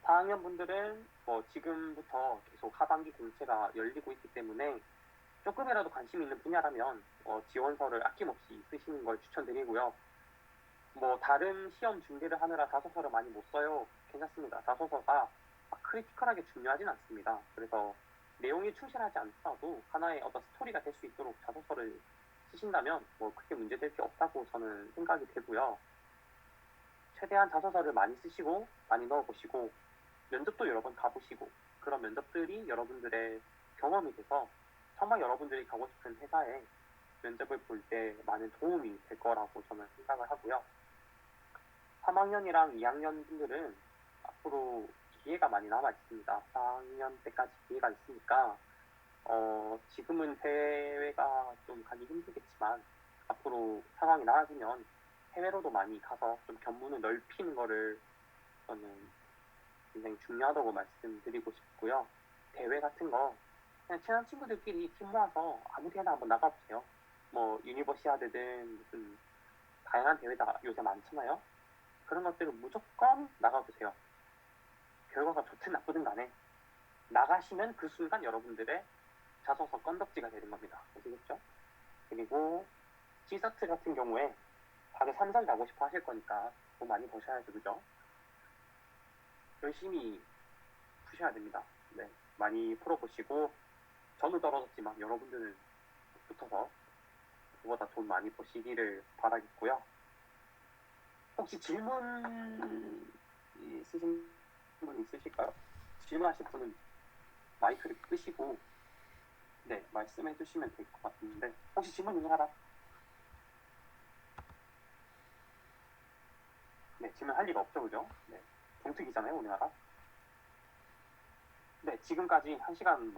4학년 분들은 뭐 지금부터 계속 하반기 공채가 열리고 있기 때문에 조금이라도 관심 있는 분야라면 지원서를 아낌없이 쓰시는 걸 추천드리고요. 뭐 다른 시험 준비를 하느라 자소서를 많이 못 써요. 괜찮습니다. 자소서가 크리티컬하게 중요하진 않습니다. 그래서 내용이 충실하지 않더라도 하나의 어떤 스토리가 될 수 있도록 자소서를 쓰신다면 뭐 크게 문제될 게 없다고 저는 생각이 되고요. 최대한 자소서를 많이 쓰시고 많이 넣어보시고 면접도 여러 번 가보시고 그런 면접들이 여러분들의 경험이 돼서 정말 여러분들이 가고 싶은 회사에 면접을 볼 때 많은 도움이 될 거라고 저는 생각을 하고요. 3학년이랑 2학년 분들은 앞으로 기회가 많이 남아 있습니다. 4학년 때까지 기회가 있으니까 지금은 해외가 좀 가기 힘들겠지만 앞으로 상황이 나아지면 해외로도 많이 가서 좀 견문을 넓히는 거를 저는 굉장히 중요하다고 말씀드리고 싶고요. 대회 같은 거 그냥 친한 친구들끼리 팀 모아서 아무 데나 한번 나가보세요. 뭐 유니버시아드든 무슨 다양한 대회가 요새 많잖아요. 그런 것들을 무조건 나가보세요. 결과가 좋든 나쁘든 간에 나가시면 그 순간 여러분들의 자소서 건덕지가 되는 겁니다. 아시겠죠? 그리고 G사트 같은 경우에 다들 삼성 가고 싶어 하실 거니까 돈 많이 버셔야죠. 그죠? 열심히 푸셔야 됩니다. 네, 많이 풀어보시고 저는 떨어졌지만 여러분들은 붙어서 그보다 돈 많이 버시기를 바라겠고요. 혹시 질문 있으신 분 있으실까요? 질문하실 분은 마이크를 끄시고 네, 말씀해 주시면 될 것 같은데 혹시 질문 있는 사람? 네, 질문할 리가 없죠, 그죠? 네, 정특이잖아요, 우리나라. 네, 지금까지 1시간